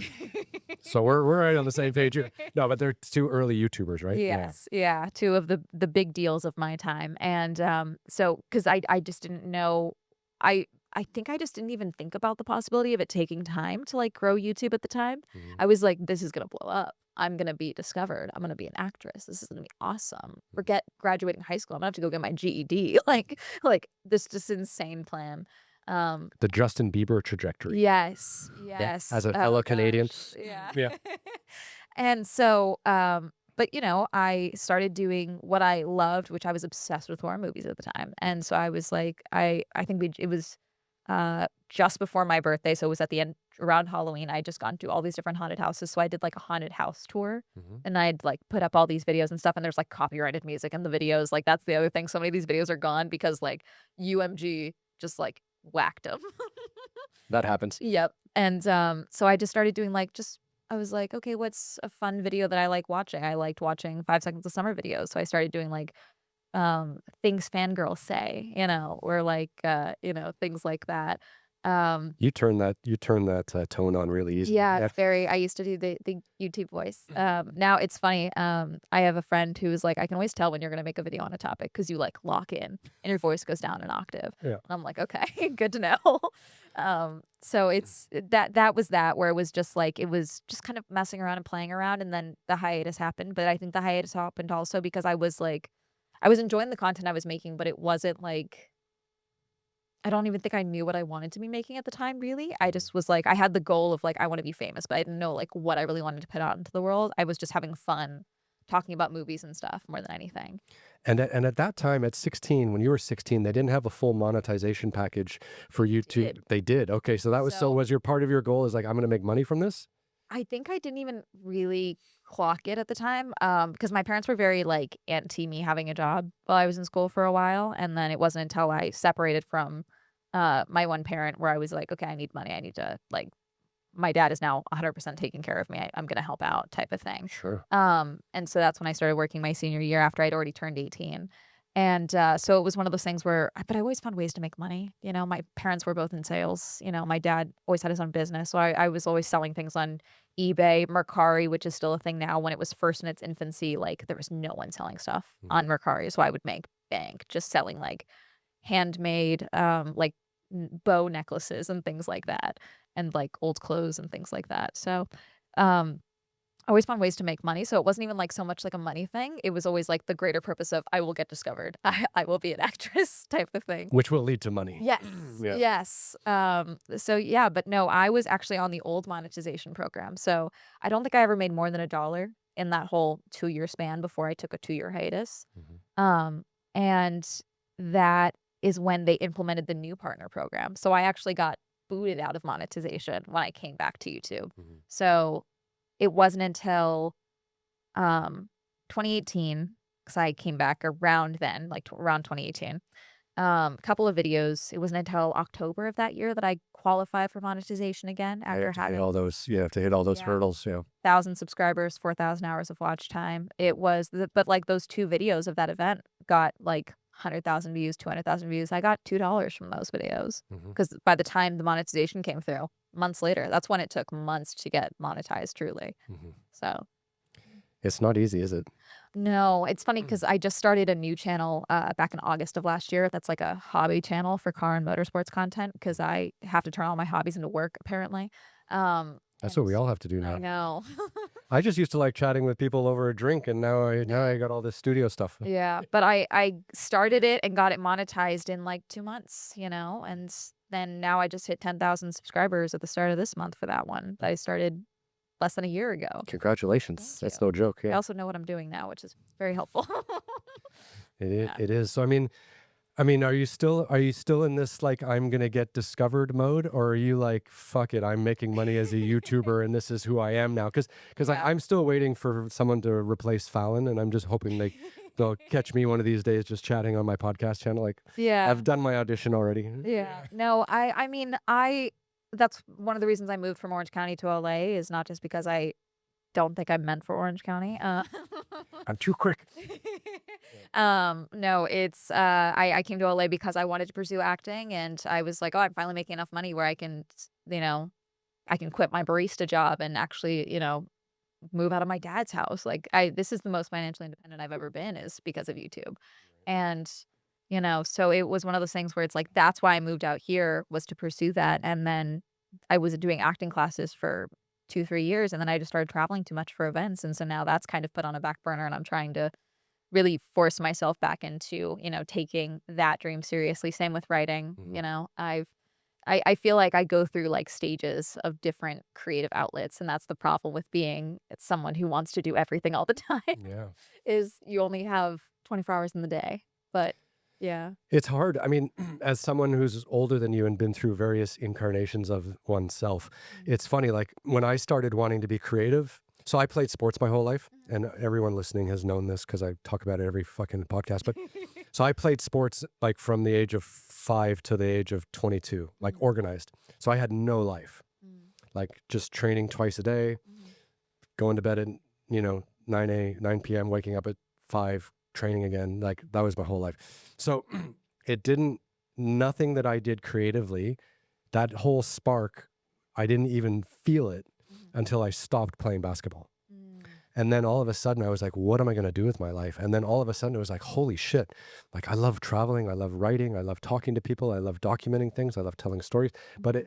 So we're right on the same page here. No, but they're two early YouTubers, right? Yes, yeah, two of the big deals of my time, and so because I just didn't know, I think I just didn't even think about the possibility of it taking time to like grow YouTube at the time. Mhm. I was like, this is gonna blow up. I'm gonna be discovered. I'm gonna be an actress. This is gonna be awesome. Forget graduating high school. I'm gonna have to go get my GED. Like this just insane plan. The Justin Bieber trajectory. Yes, Yeah. yes. As a Oh fellow Canadian. gosh, yeah. Yeah. And so, but you know, I started doing what I loved, which I was obsessed with horror movies at the time. And so I was like, I think it was just before my birthday, so it was at the end around Halloween. I had just gone to all these different haunted houses, so I did like a haunted house tour, Mhm. and I'd like put up all these videos and stuff. And there's like copyrighted music in the videos. Like that's the other thing. So many of these videos are gone because like UMG just like whacked them. That happens. Yep. And so I just started doing like just I was like, okay, what's a fun video that I like watching? I liked watching 5 Seconds of Summer videos. So I started doing like things fangirls say, or like things like that. You turn that tone on really easy. Yeah, very. I used to do the YouTube voice. Now it's funny. I have a friend who is like, I can always tell when you're gonna make a video on a topic because you like lock in and your voice goes down an octave. Yeah. And I'm like, okay, good to know. So it's that was that where it was just like it was just kind of messing around and playing around, and then the hiatus happened. But I think the hiatus happened also because I was like, I was enjoying the content I was making, but it wasn't like I don't even think I knew what I wanted to be making at the time, really. I just was like, I had the goal of like, I want to be famous, but I didn't know like what I really wanted to put out into the world. I was just having fun talking about movies and stuff more than anything. And at that time, at 16, when you were 16, they didn't have a full monetization package for you to. did. They did. Okay, so that was So- was your part of your goal is like I'm going to make money from this? I think I didn't even really clock it at the time because my parents were very like anti me having a job while I was in school for a while. And then it wasn't until I separated from my one parent where I was like, okay, I need money. I need to like, my dad is now 100% taking care of me. I'm going to help out type of thing. Sure. And so that's when I started working my senior year after I'd already turned 18. And so it was one of those things where, but I always found ways to make money. My parents were both in sales. My dad always had his own business. So I was always selling things on eBay, Mercari, which is still a thing now. When it was first in its infancy, like there was no one selling stuff on Mercari. So I would make bank just selling like handmade, like bow necklaces and things like that, and like old clothes and things like that. So, I always found ways to make money. So it wasn't even like so much like a money thing. It was always like the greater purpose of I will get discovered. I will be an actress type of thing. Which will lead to money. Yes. Yeah. Yes. So yeah, but no, I was actually on the old monetization program. So I don't think I ever made more than $1 in that whole 2-year span before I took a 2-year hiatus. And that is when they implemented the new partner program. So I actually got booted out of monetization when I came back to YouTube. So it wasn't until 2018, because I came back around then, like around 2018. Couple of videos. It wasn't until October of that year that I qualified for monetization again You after have to hit having all those. You have to hit all those Yeah. hurdles. Yeah. 1,000 subscribers, 4,000 hours of watch time. It was, but like those 2 videos of that event got like 100,000 views, 200,000 views. I got $2 from those videos because by the time the monetization came through, months later, that's when it took months to get monetized truly. So It's not easy, is it? no, it's funny because I just started a new channel back in August of last year. That's like a hobby channel for car and motorsports content because I have to turn all my hobbies into work apparently. That's what we all have to do I now. know. I just used to like chatting with people over a drink, and now I got all this studio stuff. Yeah, but I started it and got it monetized in like 2 months, and then now I just hit 10,000 subscribers at the start of this month for that one that I started less than a year ago. Congratulations. Thank That's you. no joke. I Yeah. also know what I'm doing now, which is very helpful. It is. So I mean, are you still in this like I'm gonna get discovered mode, or are you like fuck it, I'm making money as a YouTuber and this is who I am now? Because Yeah. I'm still waiting for someone to replace Fallon, and I'm just hoping they'll catch me one of these days just chatting on my podcast channel. Like Yeah. I've done my audition already. Yeah. No, I mean, that's one of the reasons I moved from Orange County to LA is not just because I don't think I'm meant for Orange County. I'm too quick. No, it's I came to LA because I wanted to pursue acting, and I was like, oh, I'm finally making enough money where I can, I can quit my barista job and actually, move out of my dad's house. Like this is the most financially independent I've ever been is because of YouTube. And, so it was one of those things where it's like, that's why I moved out here was to pursue that. And then I was doing acting classes for 2, 3 years. And then I just started traveling too much for events. And so now that's kind of put on a back burner and I'm trying to really force myself back into, taking that dream seriously. Same with writing. I feel like I go through like stages of different creative outlets, and that's the problem with being someone who wants to do everything all the time Yeah. is you only have 24 hours in the day. But yeah. It's hard. I mean, as someone who's older than you and been through various incarnations of oneself, it's funny, like when I started wanting to be creative, so I played sports my whole life, and everyone listening has known this because I talk about it every fucking podcast. But so I played sports like from the age of 5 to the age of 22, like organized. So I had no life, like just training twice a day, going to bed at 9 p.m., waking up at 5, training again. Like that was my whole life. So nothing that I did creatively, that whole spark, I didn't even feel it until I stopped playing basketball. And then all of a sudden I was like, what am I going to do with my life? And then all of a sudden it was like, holy shit. Like I love traveling. I love writing. I love talking to people. I love documenting things. I love telling stories. But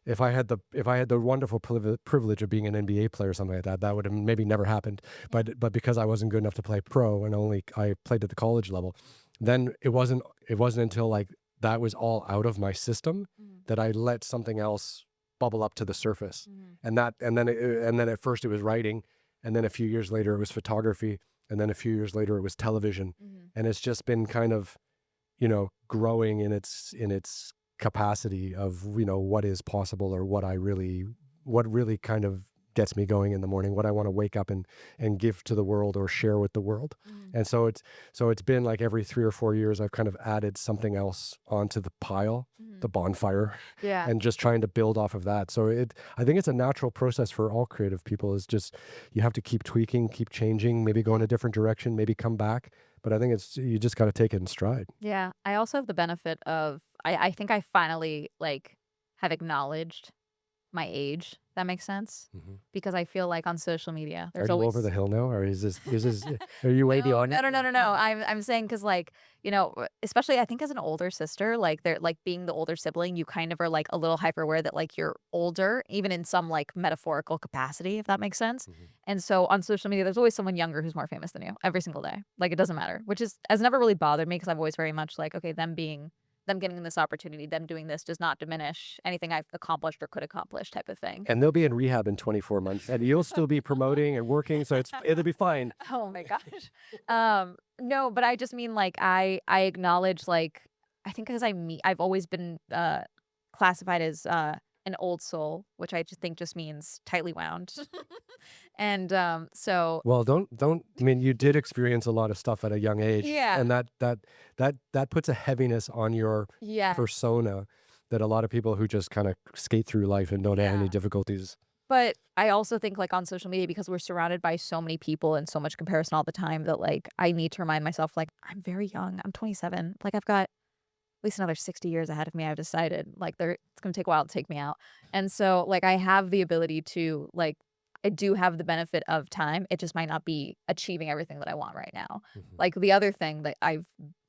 if I had the wonderful privilege of being an NBA player or something like that, that would have maybe never happened. But because I wasn't good enough to play pro and I played at the college level, then it wasn't until like that was all out of my system that I let something else bubble up to the surface. And then at first it was writing, and then a few years later it was photography, and then a few years later it was television. And it's just been kind of, growing in its capacity of, what is possible, or what really kind of gets me going in the morning, what I want to wake up and give to the world or share with the world. And so it's been like every 3 or 4 years I've kind of added something else onto the pile, the bonfire, and just trying to build off of that. So I think it's a natural process for all creative people, is just you have to keep tweaking, keep changing, maybe go in a different direction, maybe come back. But I think you just got to take it in stride. Yeah. I also have the benefit of, I think I finally have acknowledged my age. That makes sense, because I feel like on social media, there's Are you always over the hill now, or is this are you way beyond it? No. I'm saying because especially I think as an older sister, like they're like being the older sibling, you kind of are like a little hyper aware that like you're older, even in some like metaphorical capacity, if that makes sense. And so on social media, there's always someone younger who's more famous than you every single day. Like it doesn't matter, which has never really bothered me because I've always very much like, okay, them getting this opportunity, them doing this does not diminish anything I've accomplished or could accomplish, type of thing. And they'll be in rehab in 24 months, and you'll still be promoting and working, so it'll be fine. Oh my gosh. No, but I just mean like I acknowledge like I think because I've always been classified as an old soul, which I just think just means tightly wound. And so Well, don't. I mean, you did experience a lot of stuff at a young age, Yeah. and that puts a heaviness on your yeah. persona that a lot of people who just kind of skate through life and don't have any Yeah. difficulties. But I also think like on social media, because we're surrounded by so many people and so much comparison all the time, that like I need to remind myself like I'm very young. I'm 27. Like I've got at least another 60 years ahead of me. I've decided like it's going to take a while to take me out. And so like I have the ability to like I do have the benefit of time. It just might not be achieving everything that I want right now. Like the other thing that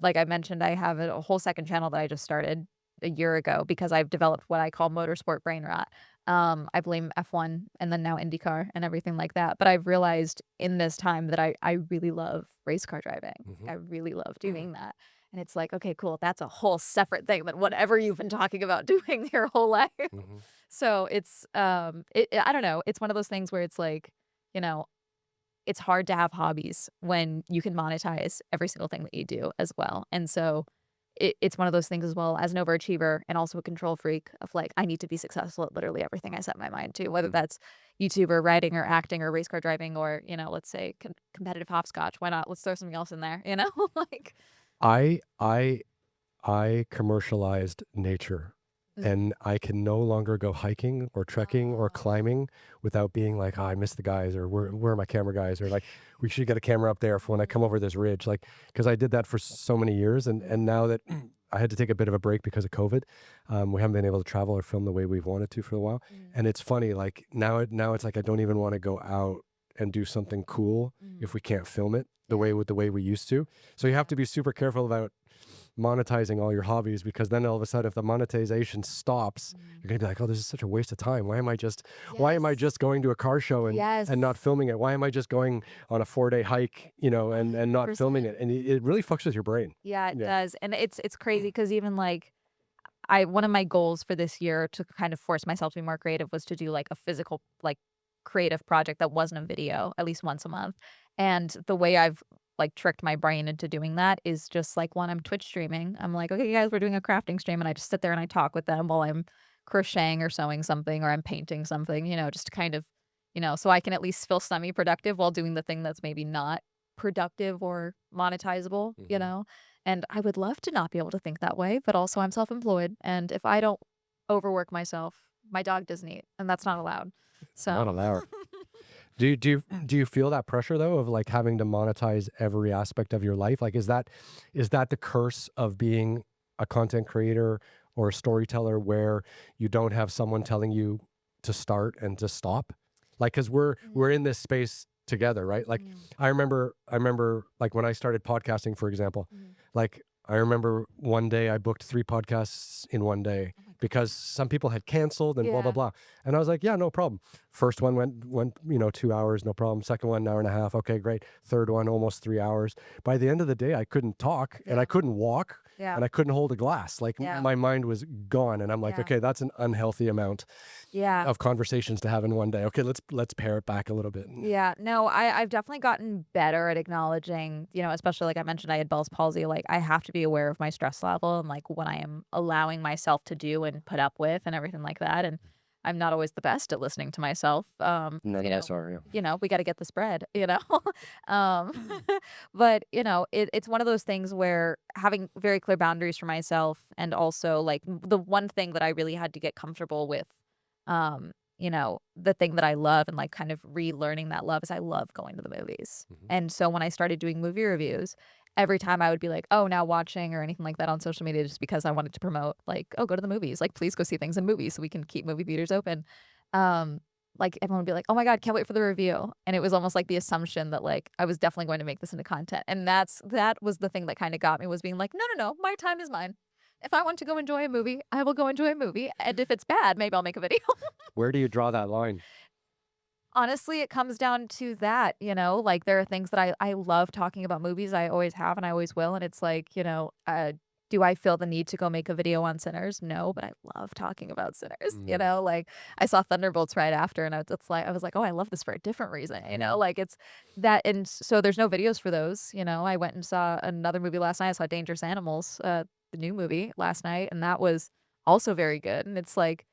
like I mentioned, I have a whole second channel that I just started a year ago because I've developed what I call motorsport brain rot. I blame F1 and then now IndyCar and everything like that. But I've realized in this time that I really love race car driving. I really love doing that. And it's like, okay, cool. That's a whole separate thing than whatever you've been talking about doing your whole life. So it's, I don't know. It's one of those things where it's like, it's hard to have hobbies when you can monetize every single thing that you do as well. And so it's one of those things as well, as an overachiever and also a control freak of like, I need to be successful at literally everything I set my mind to, whether that's YouTube or writing or acting or race car driving or, let's say competitive hopscotch. Why not? Let's throw something else in there, like. I commercialized nature, and I can no longer go hiking or trekking or climbing without being like, oh, I miss the guys, or where are my camera guys, or like we should get a camera up there for when I come over this ridge, like because I did that for so many years, and now that I had to take a bit of a break because of COVID. We haven't been able to travel or film the way we've wanted to for a while. And it's funny, like now it's like I don't even want to go out and do something cool if we can't film it the way we used to. So you have to be super careful about monetizing all your hobbies, because then all of a sudden if the monetization stops, you're gonna be like, oh, this is such a waste of time. Why am I just going to a car show and not filming it? Why am I just going on a 4-day hike, and not filming it? And it really fucks with your brain. Yeah, it does. And it's crazy because even like one of my goals for this year to kind of force myself to be more creative was to do like a physical, like creative project that wasn't a video at least once a month. And the way I've like tricked my brain into doing that is just like when I'm Twitch streaming, I'm like, okay, guys, we're doing a crafting stream, and I just sit there and I talk with them while I'm crocheting or sewing something or I'm painting something, just to kind of, so I can at least feel semi-productive while doing the thing that's maybe not productive or monetizable, And I would love to not be able to think that way, but also I'm self-employed, and if I don't overwork myself, my dog doesn't eat, and that's not allowed. So Not allowed. Do you feel that pressure though of like having to monetize every aspect of your life? Like is that the curse of being a content creator or a storyteller, where you don't have someone telling you to start and to stop? Like, cuz we're in this space together, right? Like I remember like when I started podcasting, for example, like I remember one day I booked 3 podcasts in one day because some people had canceled and blah, blah, blah. And I was like, yeah, no problem. First one went 2 hours, no problem. Second one, 1.5 hours. Okay, great. Third one, almost 3 hours. By the end of the day, I couldn't talk and I couldn't walk and I couldn't hold a glass. Like my mind was gone. And I'm like, okay, that's an unhealthy amount of conversations to have in one day. Okay, let's pare it back a little bit. Yeah, no, I've definitely gotten better at acknowledging, especially like I mentioned, I had Bell's palsy. Like I have to be aware of my stress level and like what I am allowing myself to do and put up with and everything like that. And I'm not always the best at listening to myself. Sorry. We got to get this bread, um, but it's one of those things where having very clear boundaries for myself, and also like the one thing that I really had to get comfortable with, the thing that I love and like kind of relearning that love is I love going to the movies. And so when I started doing movie reviews, every time I would be like, oh, now watching or anything like that on social media, just because I wanted to promote like, oh, go to the movies, like please go see things in movies so we can keep movie theaters open. Like everyone would be like, oh my God, can't wait for the review. And it was almost like the assumption that like I was definitely going to make this into content. And that was the thing that kind of got me, was being like, no, my time is mine. If I want to go enjoy a movie, I will go enjoy a movie. And if it's bad, maybe I'll make a video. Where do you draw that line? Honestly, it comes down to that, like there are things that I love talking about movies. I always have and I always will. And it's like, do I feel the need to go make a video on Sinners? No, but I love talking about Sinners. Like I saw Thunderbolts right after, and I was like, oh, I love this for a different reason. Like it's that, and so there's no videos for those. I went and saw another movie last night. I saw Dangerous Animals, the new movie last night, and that was also very good. And it's like,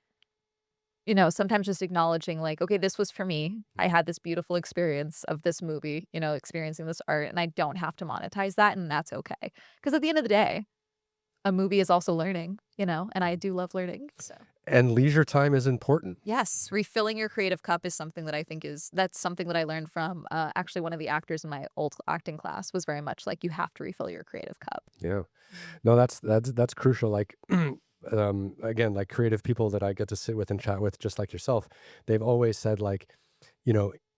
sometimes just acknowledging like, okay, this was for me. I had this beautiful experience of this movie, experiencing this art, and I don't have to monetize that, and that's okay. Because at the end of the day, a movie is also learning, and I do love learning. So. And leisure time is important. Yes, refilling your creative cup is something that I think that's something that I learned from actually one of the actors in my old acting class was very much like, you have to refill your creative cup. Yeah, no, that's crucial. Like, again, like creative people that I get to sit with and chat with, just like yourself, they've always said like,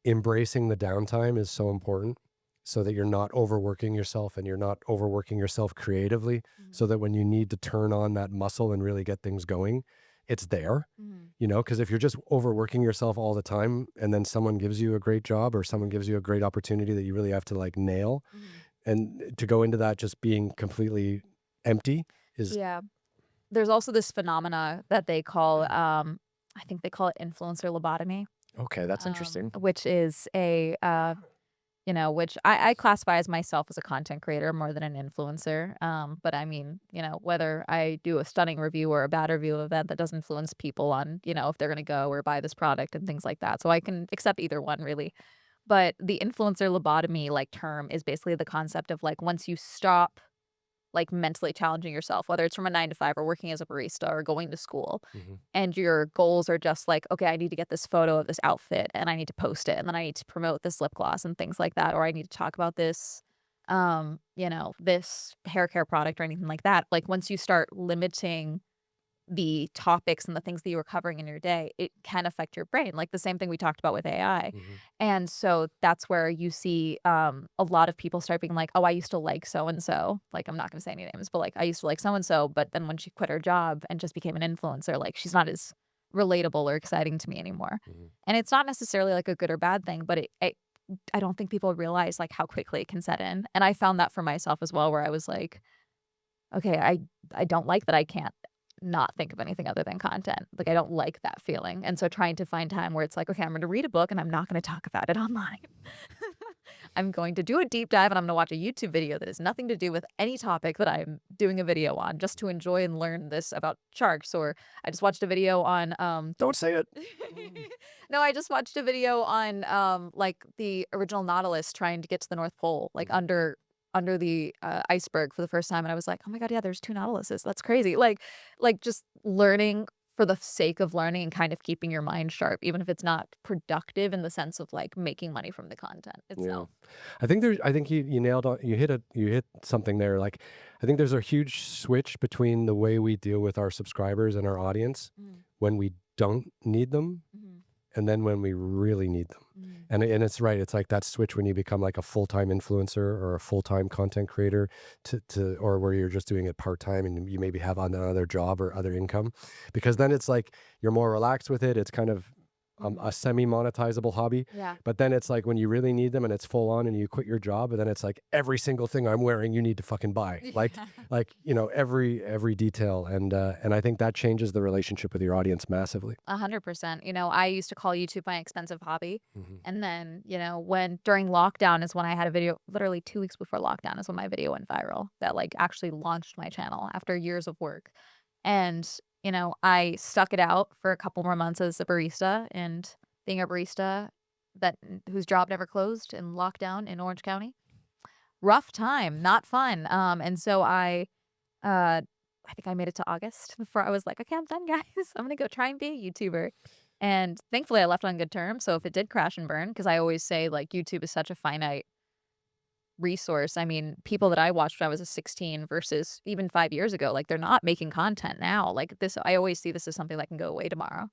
embracing the downtime is so important, so that you're not overworking yourself and you're not overworking yourself creatively, so that when you need to turn on that muscle and really get things going, it's there, because if you're just overworking yourself all the time and then someone gives you a great job or someone gives you a great opportunity that you really have to like nail, and to go into that just being completely empty is. Yeah. There's also this phenomena that they call, I think they call it influencer lobotomy. Okay, that's interesting. Which is which I classify as myself as a content creator more than an influencer. But I mean, whether I do a stunning review or a bad review of that does influence people on, if they're going to go or buy this product and things like that. So I can accept either one really. But the influencer lobotomy like term is basically the concept of like, once you stop like mentally challenging yourself, whether it's from a 9 to 5 or working as a barista or going to school, and your goals are just like, okay, I need to get this photo of this outfit and I need to post it, and then I need to promote this lip gloss and things like that, or I need to talk about this you know, this hair care product or anything like that. Like once you start limiting the topics and the things that you were covering in your day, it can affect your brain. Like the same thing we talked about with AI. And so that's where you see a lot of people start being like, oh, I used to like so and so. Like I'm not going to say any names, but like I used to like so and so. But then when she quit her job and just became an influencer, like she's not as relatable or exciting to me anymore. And it's not necessarily like a good or bad thing, but I don't think people realize like how quickly it can set in. And I found that for myself as well, where I was like, okay, I don't like that I can't not think of anything other than content. Like I don't like that feeling. And so trying to find time where it's like, okay, I'm going to read a book and I'm not going to talk about it online. I'm going to do a deep dive and I'm going to watch a YouTube video that has nothing to do with any topic that I'm doing a video on, just to enjoy and learn this about sharks. Or I just watched a video on Don't say it. no, I just watched a video on like the original Nautilus trying to get to the North Pole, like under the iceberg for the first time, and I was like, oh my god, yeah, there's 2 Nautiluses. That's crazy. Like just learning for the sake of learning and kind of keeping your mind sharp, even if it's not productive in the sense of like making money from the content itself. I think you nailed on. You hit something there. Like, I think there's a huge switch between the way we deal with our subscribers and our audience when we don't need them, and then when we really need them. And it's right. It's like that switch when you become like a full-time influencer or a full-time content creator or where you're just doing it part-time and you maybe have another job or other income, because then it's like you're more relaxed with it. It's kind of a semi-monetizable hobby. Yeah. But then it's like when you really need them and it's full on and you quit your job, and then it's like every single thing I'm wearing you need to fucking buy. Like you know, every detail. And I think that changes the relationship with your audience massively. 100%. You know, I used to call YouTube my expensive hobby. And then, you know, when during lockdown is when I had a video, literally 2 weeks before lockdown is when my video went viral, that like actually launched my channel after years of work. And you know, I stuck it out for a couple more months as a barista, and being a barista whose job never closed in lockdown in Orange County. Rough time, not fun. And so I think I made it to August before I was like, okay, I'm done, guys. I'm gonna go try and be a YouTuber. And thankfully I left on good terms. So if it did crash and burn, because I always say like YouTube is such a finite resource. I mean, people that I watched when I was a 16 versus even 5 years ago, like they're not making content now. Like this, I always see this as something that can go away tomorrow.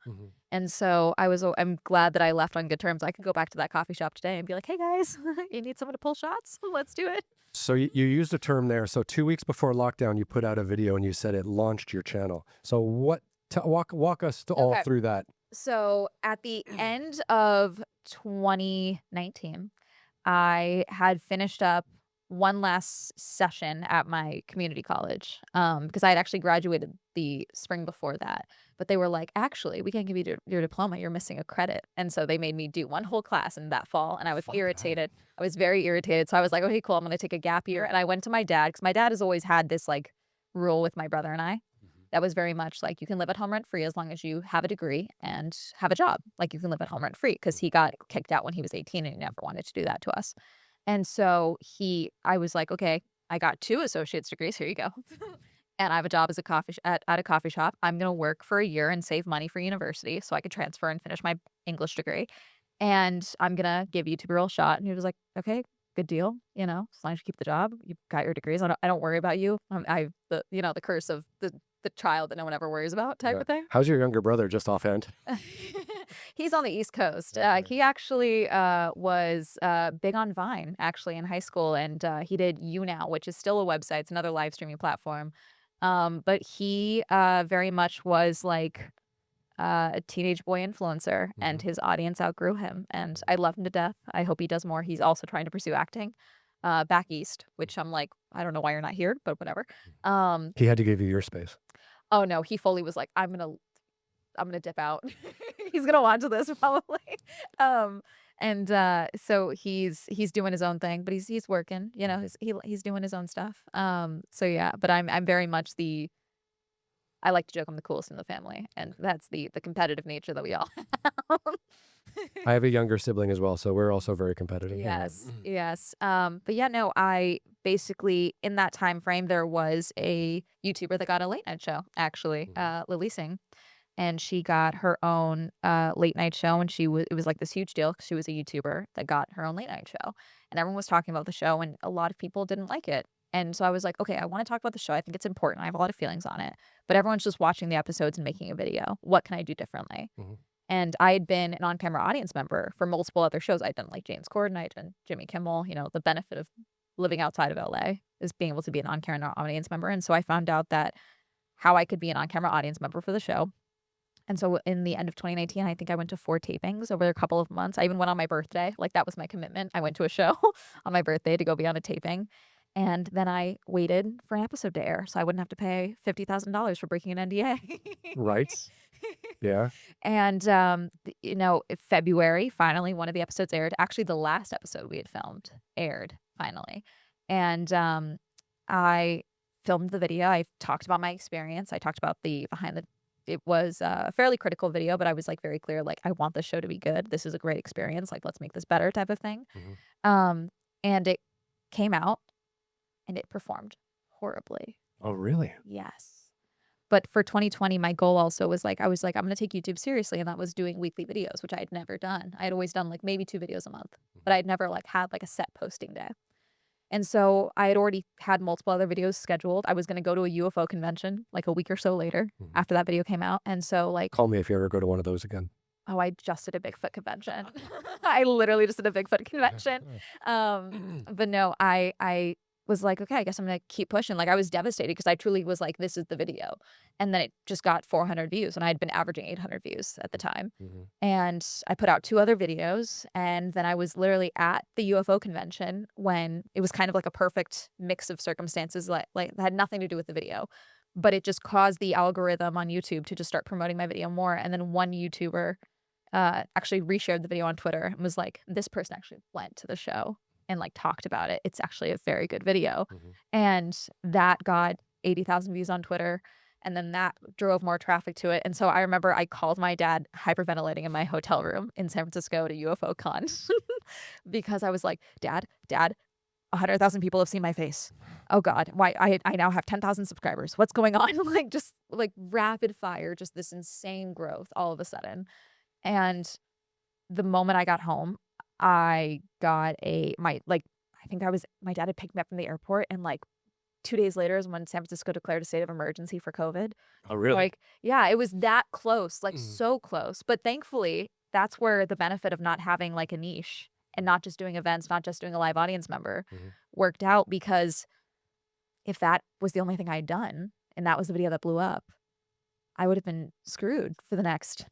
And so I'm glad that I left on good terms. I could go back to that coffee shop today and be like, hey guys, you need someone to pull shots? Let's do it. So you used a term there. So 2 weeks before lockdown, you put out a video and you said it launched your channel. So walk us all through that. So at the end of 2019, I had finished up one last session at my community college because I had actually graduated the spring before that. But they were like, actually, we can't give you your diploma. You're missing a credit. And so they made me do one whole class in that fall. And I was irritated. I was very irritated. So I was like, okay, cool. I'm going to take a gap year. And I went to my dad because my dad has always had this like rule with my brother and I. That was very much like, you can live at home rent free as long as you have a degree and have a job. Like you can live at home rent free, because he got kicked out when he was 18 and he never wanted to do that to us. And so I was like, okay, I got 2 associate's degrees. Here you go. And I have a job as at a coffee shop. I'm going to work for a year and save money for university so I could transfer and finish my English degree. And I'm going to give YouTube a real shot. And he was like, okay, good deal. You know, as long as you keep the job, you got your degrees. I don't worry about you. The curse of the child that no one ever worries about type of thing. How's your younger brother, just offhand? He's on the East Coast. He actually was big on Vine actually in high school, and he did YouNow, which is still a website. It's another live streaming platform. But he very much was like a teenage boy influencer, and his audience outgrew him. And I love him to death. I hope he does more. He's also trying to pursue acting back east, which I'm like, I don't know why you're not here, but whatever. He had to give you your space. Oh no, he fully was like, I'm gonna dip out. He's gonna watch this probably. So he's doing his own thing, but he's working, you know, he's doing his own stuff. So yeah, but I'm very much I like to joke I'm the coolest in the family, and that's the competitive nature that we all have. I have a younger sibling as well, so we're also very competitive. Yes. But yeah, no, I basically, in that time frame, there was a YouTuber that got a late night show, actually, Lily Singh. and she got her own late night show, and it was like this huge deal because she was a YouTuber that got her own late night show, and everyone was talking about the show, and a lot of people didn't like it. And so I was like, okay, I want to talk about the show. I think it's important. I have a lot of feelings on it, but everyone's just watching the episodes and making a video. What can I do differently? And I had been an on-camera audience member for multiple other shows. I'd done like James Corden, I'd done Jimmy Kimmel. You know, the benefit of living outside of LA is being able to be an on-camera audience member. And so I found out that how I could be an on-camera audience member for the show. And so in the end of 2019, I think I went to 4 tapings over a couple of months. I even went on my birthday. Like, that was my commitment. I went to a show on my birthday to go be on a taping. And then I waited for an episode to air so I wouldn't have to pay $50,000 for breaking an NDA. Right. Yeah. And, you know, February, finally, one of the episodes aired. Actually, the last episode we had filmed aired finally. And I filmed the video. I talked about my experience. I talked about the it was a fairly critical video, but I was like very clear, like, I want this show to be good. This is a great experience. Like, let's make this better type of thing. And it came out and it performed horribly. Oh, really? Yes. But for 2020, my goal also was like, I was like, I'm going to take YouTube seriously. And that was doing weekly videos, which I had never done. I had always done like maybe 2 videos a month, but I'd never like had like a set posting day. And so I had already had multiple other videos scheduled. I was going to go to a UFO convention like a week or so later after that video came out. And so like, Call me if you ever go to one of those again. oh, I just did a Bigfoot convention. I literally just did a Bigfoot convention. But no, I was like, okay, I guess I'm going to keep pushing. Like, I was devastated because I truly was like, this is the video. And then it just got 400 views, and I had been averaging 800 views at the time. And I put out 2 other videos, and then I was literally at the UFO convention when it was kind of like a perfect mix of circumstances, like that had nothing to do with the video, but it just caused the algorithm on YouTube to just start promoting my video more. And then one YouTuber actually reshared the video on Twitter and was like, this person actually went to the show and like talked about it. It's actually a very good video. And that got 80,000 views on Twitter. And then that drove more traffic to it. And so I remember I called my dad hyperventilating in my hotel room in San Francisco to UFO Con because I was like, Dad, 100,000 people have seen my face. Oh God, why I now have 10,000 subscribers. What's going on? Like, just like rapid fire, just this insane growth all of a sudden. And the moment I got home, I got my dad had picked me up from the airport, and like 2 days later is when San Francisco declared a state of emergency for COVID. Oh, really? Like, yeah, it was that close, like so close. But thankfully, that's where the benefit of not having like a niche and not just doing events, not just doing a live audience member worked out, because if that was the only thing I'd done and that was the video that blew up, I would have been screwed for the next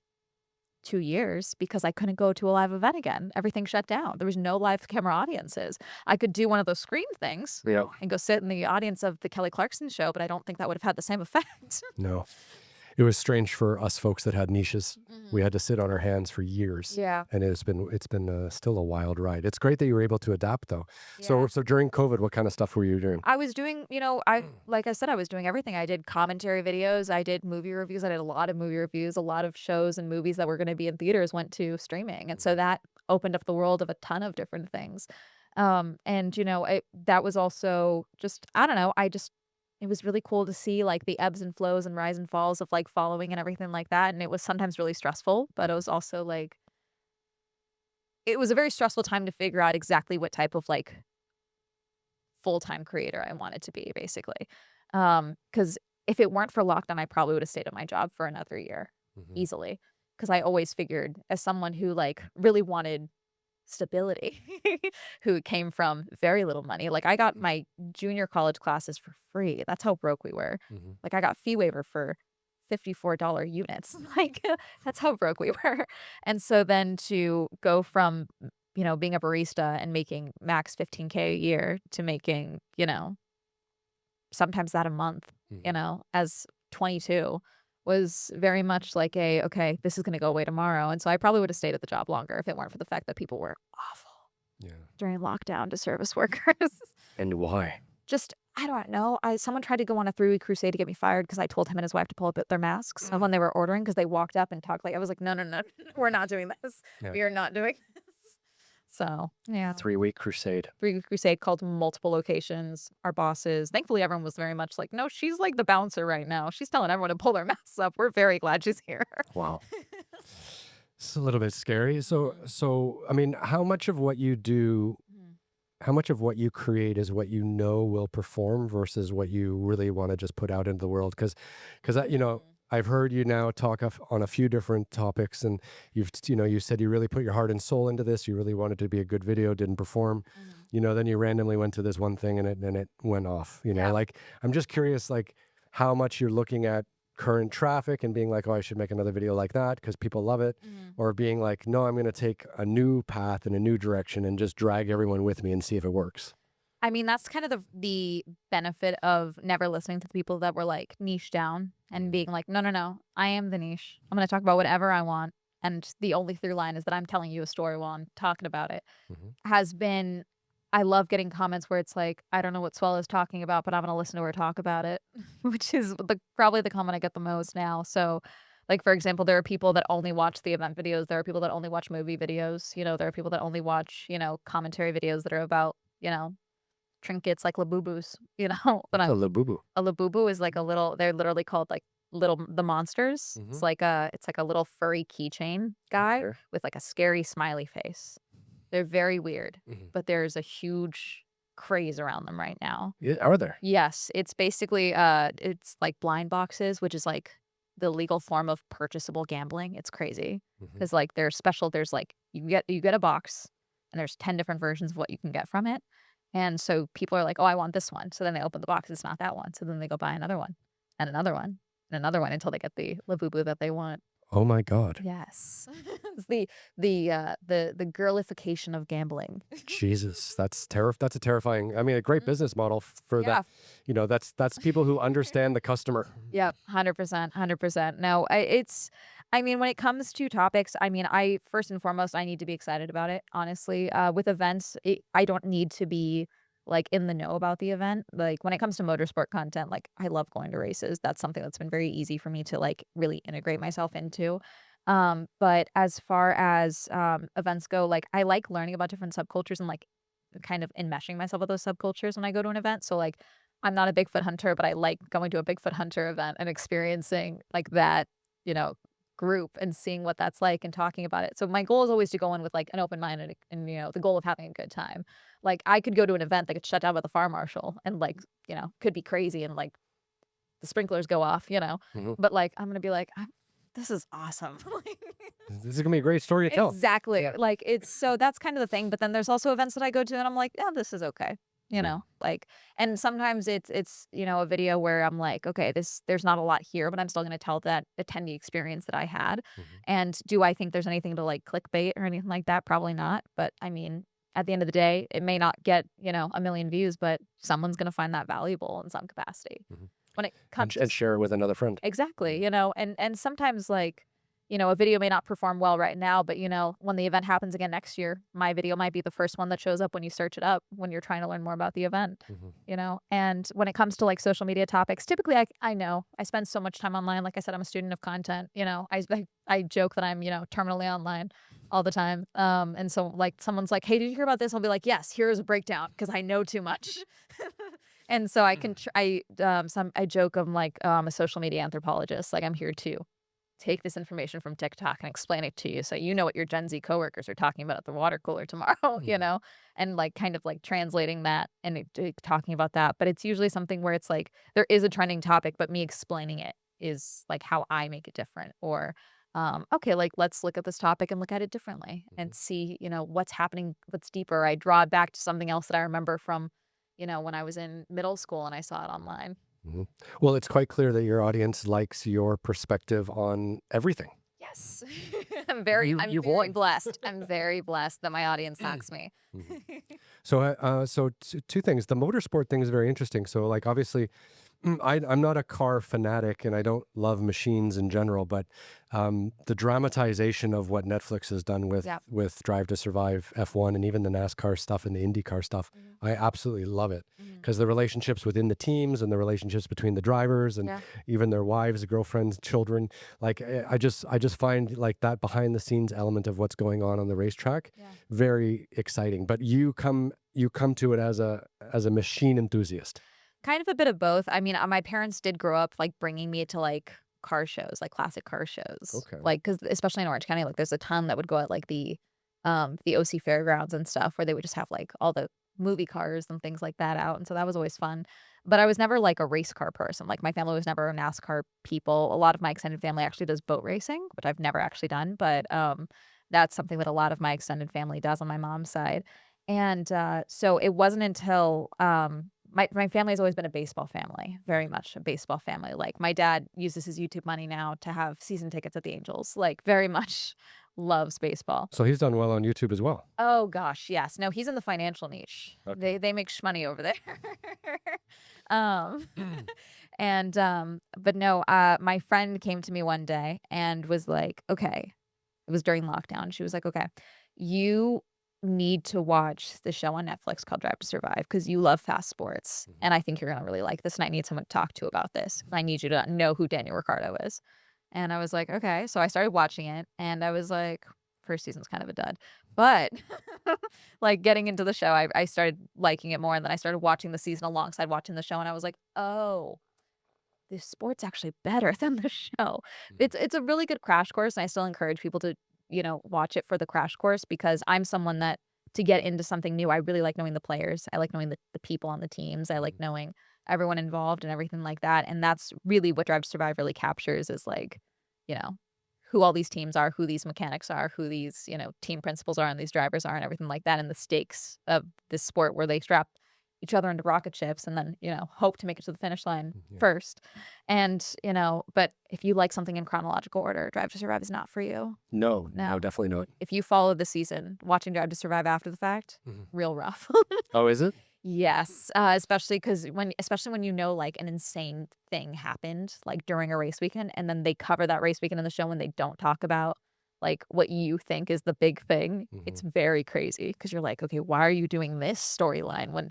2 years because I couldn't go to a live event again. Everything shut down. There was no live camera audiences. I could do one of those screen things and go sit in the audience of the Kelly Clarkson show, but I don't think that would have had the same effect. No. It was strange for us folks that had niches. We had to sit on our hands for years. Yeah. And it's been still a wild ride. It's great that you were able to adapt, though. Yeah. So during COVID, what kind of stuff were you doing? I was doing, like I said, I was doing everything. I did commentary videos. I did movie reviews. I did a lot of movie reviews. A lot of shows and movies that were going to be in theaters went to streaming. And so that opened up the world of a ton of different things. And, that was also just, I don't know, it was really cool to see like the ebbs and flows and rise and falls of like following and everything like that. And it was sometimes really stressful, but it was also like, it was a very stressful time to figure out exactly what type of like full-time creator I wanted to be, basically. Because if it weren't for lockdown, I probably would have stayed at my job for another year easily. Because I always figured, as someone who like really wanted stability, who came from very little money, like I got my junior college classes for free. That's how broke we were. Like I got fee waiver for $54 units. Like that's how broke we were. And so then to go from being a barista and making max $15K a year to making sometimes that a month, as 22, was very much like okay, this is going to go away tomorrow. And so I probably would have stayed at the job longer if it weren't for the fact that people were awful during lockdown to service workers. And why? Just, I don't know. Someone tried to go on a 3-week crusade to get me fired because I told him and his wife to pull up their masks when they were ordering, because they walked up and talked like, I was like, no, we're not doing this. We are not doing this. So yeah, 3-week crusade. 3-week crusade called multiple locations. Our bosses, thankfully, everyone was very much like, no, she's like the bouncer right now. She's telling everyone to pull their masks up. We're very glad she's here. Wow. It's a little bit scary. So I mean, how much of what you do, how much of what you create is what you know will perform versus what you really want to just put out into the world? Because you know, I've heard you now talk on a few different topics, and you said you really put your heart and soul into this. You really wanted it to be a good video, didn't perform. You know, then you randomly went to this one thing and it went off. You know, like I'm just curious, like how much you're looking at current traffic and being like, oh, I should make another video like that because people love it, or being like, no, I'm going to take a new path in a new direction and just drag everyone with me and see if it works. I mean, that's kind of the benefit of never listening to the people that were like niche down and being like, no, I am the niche. I'm going to talk about whatever I want. And the only through line is that I'm telling you a story while I'm talking about it. Has been, I love getting comments where it's like, I don't know what Swell is talking about, but I'm going to listen to her talk about it, which is probably the comment I get the most now. So like, for example, there are people that only watch the event videos. There are people that only watch movie videos. You know, there are people that only watch, you know, commentary videos that are about, you know, trinkets like labubus, you know. What's a labubu? A labubu is like a little, they're literally called like the monsters. It's like a little furry keychain guy with like a scary smiley face. They're very weird, but there's a huge craze around them right now. Yeah, are there? Yes, it's basically it's like blind boxes, which is like the legal form of purchasable gambling. It's crazy because like there's special. There's like you get a box, and there's 10 different versions of what you can get from it. And so people are like, oh, I want this one. So then they open the box. It's not that one. So then they go buy another one and another one and another one until they get the labubu that they want. Oh my God. Yes. It's the girlification of gambling. Jesus, that's a terrifying. I mean, a great business model for that. You know, that's people who understand the customer. Yep, 100%. No, I mean, when it comes to topics, I mean, first and foremost, I need to be excited about it, honestly. With events, I don't need to be like in the know about the event. Like when it comes to motorsport content, like I love going to races. That's something that's been very easy for me to like really integrate myself into. But as far as events go, like I like learning about different subcultures and like kind of enmeshing myself with those subcultures when I go to an event. So like I'm not a Bigfoot hunter, but I like going to a Bigfoot hunter event and experiencing like that, you know, group and seeing what that's like and talking about it. So my goal is always to go in with like an open mind and you know, the goal of having a good time. Like I could go to an event that gets shut down by the fire marshal and like, you know, could be crazy and like the sprinklers go off, you know, but like, I'm going to be like, this is awesome. This is gonna be a great story to tell. Exactly. Like so that's kind of the thing. But then there's also events that I go to and I'm like, yeah, this is okay. You know, like, and sometimes it's, you know, a video where I'm like, okay, there's not a lot here, but I'm still going to tell that attendee experience that I had. And do I think there's anything to like clickbait or anything like that? Probably not. But I mean, at the end of the day, it may not get, you know, 1 million views, but someone's going to find that valuable in some capacity when it comes and share it with another friend. Exactly. You know, and sometimes like, you know, a video may not perform well right now, but you know, when the event happens again next year, my video might be the first one that shows up when you search it up when you're trying to learn more about the event, you know. And when it comes to like social media topics, typically I know I spend so much time online. Like I said, I'm a student of content, you know. I joke that I'm, you know, terminally online all the time. And so like someone's like, hey, did you hear about this? I'll be like, yes, here's a breakdown because I know too much. And so I can I joke I'm like I'm a social media anthropologist. Like I'm here to take this information from TikTok and explain it to you so you know what your Gen Z coworkers are talking about at the water cooler tomorrow, you know, and like kind of like translating that and talking about that. But it's usually something where it's like there is a trending topic, but me explaining it is like how I make it different. Or okay, like let's look at this topic and look at it differently and see, you know, what's happening, what's deeper. I draw it back to something else that I remember from, you know, when I was in middle school and I saw it online. Well, it's quite clear that your audience likes your perspective on everything. Yes. I'm very blessed. I'm very blessed that my audience likes me. So two things. The motorsport thing is very interesting. So like obviously I'm not a car fanatic and I don't love machines in general, but the dramatization of what Netflix has done with Drive to Survive F1 and even the NASCAR stuff and the IndyCar stuff, I absolutely love it because the relationships within the teams and the relationships between the drivers and even their wives, girlfriends, children, like I just find like that behind the scenes element of what's going on the racetrack very exciting. But you come to it as a machine enthusiast. Kind of a bit of both. I mean, my parents did grow up like bringing me to like car shows, like classic car shows. Okay. Like, because especially in Orange County, like there's a ton that would go at like the OC Fairgrounds and stuff where they would just have like all the movie cars and things like that out. And so that was always fun. But I was never like a race car person. Like my family was never NASCAR people. A lot of my extended family actually does boat racing, which I've never actually done. But that's something that a lot of my extended family does on my mom's side. And so it wasn't until my family has always been a baseball family, very much a baseball family. Like my dad uses his YouTube money now to have season tickets at the Angels, like very much loves baseball. So he's done well on YouTube as well. Oh gosh, yes. No, he's in the financial niche. Okay. They make money over there. And but no, my friend came to me one day and was like, okay, it was during lockdown. She was like, okay, you need to watch the show on Netflix called Drive to Survive because you love fast sports. And I think you're going to really like this. And I need someone to talk to about this. I need you to know who Daniel Ricciardo is. And I was like, okay. So I started watching it and I was like, first season's kind of a dud. But like getting into the show, I started liking it more. And then I started watching the season alongside watching the show. And I was like, oh, this sport's actually better than the show. It's a really good crash course. And I still encourage people to watch it for the crash course because I'm someone that to get into something new, I really like knowing the players. I like knowing the people on the teams. I like knowing everyone involved and everything like that. And that's really what Drive to Survive really captures is like, who all these teams are, who these mechanics are, who these, team principals are and these drivers are and everything like that. And the stakes of this sport where they strap each other into rocket ships and then, hope to make it to the finish line first. And, but if you like something in chronological order, Drive to Survive is not for you. No, definitely not. If you follow the season, watching Drive to Survive after the fact, real rough. Oh, is it? Yes, especially because when like an insane thing happened like during a race weekend and then they cover that race weekend in the show and they don't talk about like what you think is the big thing. It's very crazy because you're like, okay, why are you doing this storyline when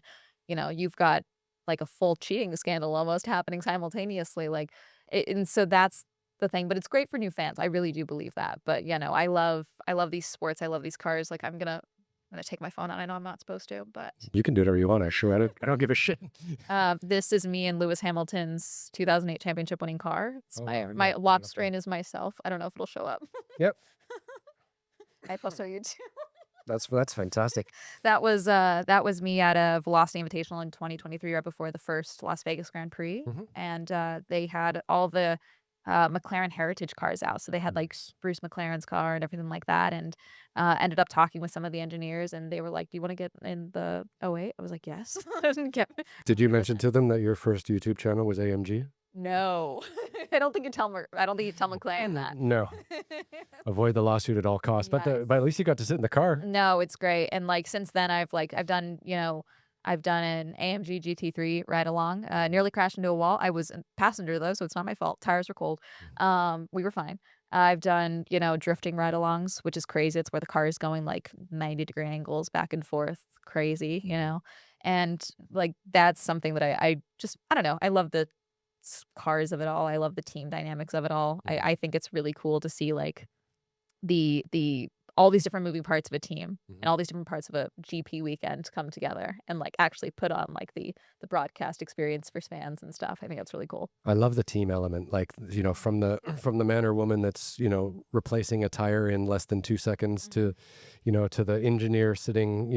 you've got like a full cheating scandal almost happening simultaneously. And so that's the thing. But it's great for new fans. I really do believe that. But I love these sports. I love these cars. Like I'm gonna take my phone out. I know I'm not supposed to, but you can do whatever you want. Actually, I don't give a shit. This is me and Lewis Hamilton's 2008 championship winning car. It's my lock screen is myself. I don't know if it'll show up. Yep. I'll show you too. That's fantastic. That was me at a Velocity Invitational in 2023, right before the first Las Vegas Grand Prix, and they had all the McLaren heritage cars out. So they had like Bruce McLaren's car and everything like that, and ended up talking with some of the engineers, and they were like, "Do you want to get in the '08?" I was like, "Yes." Did you mention to them that your first YouTube channel was AMG? No, I don't think you tell McLaren that. No. Avoid the lawsuit at all costs. But at least you got to sit in the car. No, it's great. And like since then I've done an AMG GT3 ride along. Nearly crashed into a wall. I was a passenger though, so it's not my fault. Tires were cold. We were fine. I've done, drifting ride-alongs, which is crazy. It's where the car is going like 90-degree angles back and forth. Crazy, And like that's something that I don't know. I love the cars of it all. I love the team dynamics of it all. I think it's really cool to see like the all these different moving parts of a team and all these different parts of a GP weekend come together and like actually put on like the broadcast experience for fans and stuff. I think that's really cool. I love the team element, like from the man or woman that's replacing a tire in less than 2 seconds to to the engineer sitting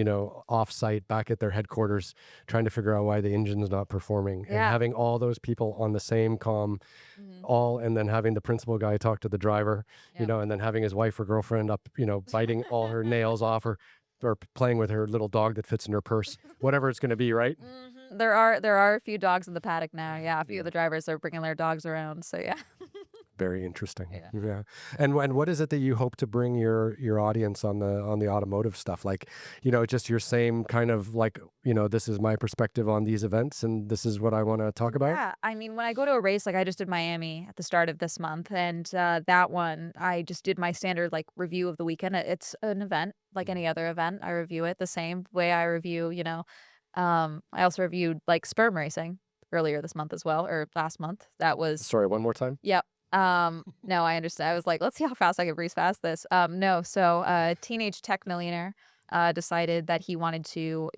off site back at their headquarters trying to figure out why the engine's not performing and having all those people on the same comm and then having the principal guy talk to the driver and then having his wife or girlfriend up biting all her nails off or playing with her little dog that fits in her purse, whatever it's going to be, right? There are a few dogs in the paddock now. Yeah, a few of the drivers are bringing their dogs around. So yeah. Very interesting. Yeah. Yeah. And what is it that you hope to bring your audience on the automotive stuff? Like, just your same kind of like, this is my perspective on these events and this is what I want to talk about. Yeah, I mean, when I go to a race, like I just did Miami at the start of this month, and that one, I just did my standard like review of the weekend. It's an event, like any other event. I review it the same way I review, I also reviewed like sperm racing earlier this month as well, or last month. That was, Sorry, one more time. yep. No, I understand. I was like, let's see how fast I can breeze past this. No, so teenage tech millionaire decided that he wanted to,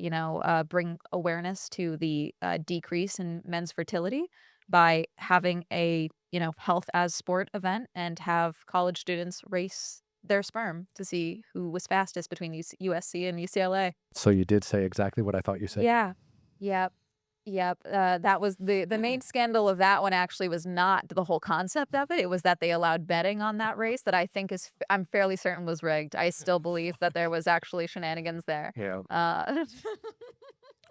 bring awareness to the decrease in men's fertility by having a, health as sport event and have college students race their sperm to see who was fastest between USC and UCLA. So you did say exactly what I thought you said. Yeah. Yep. Yep. That was the main scandal of that one. Actually, was not the whole concept of it. It was that they allowed betting on that race that I think I'm fairly certain was rigged. I still believe that there was actually shenanigans there. Yeah.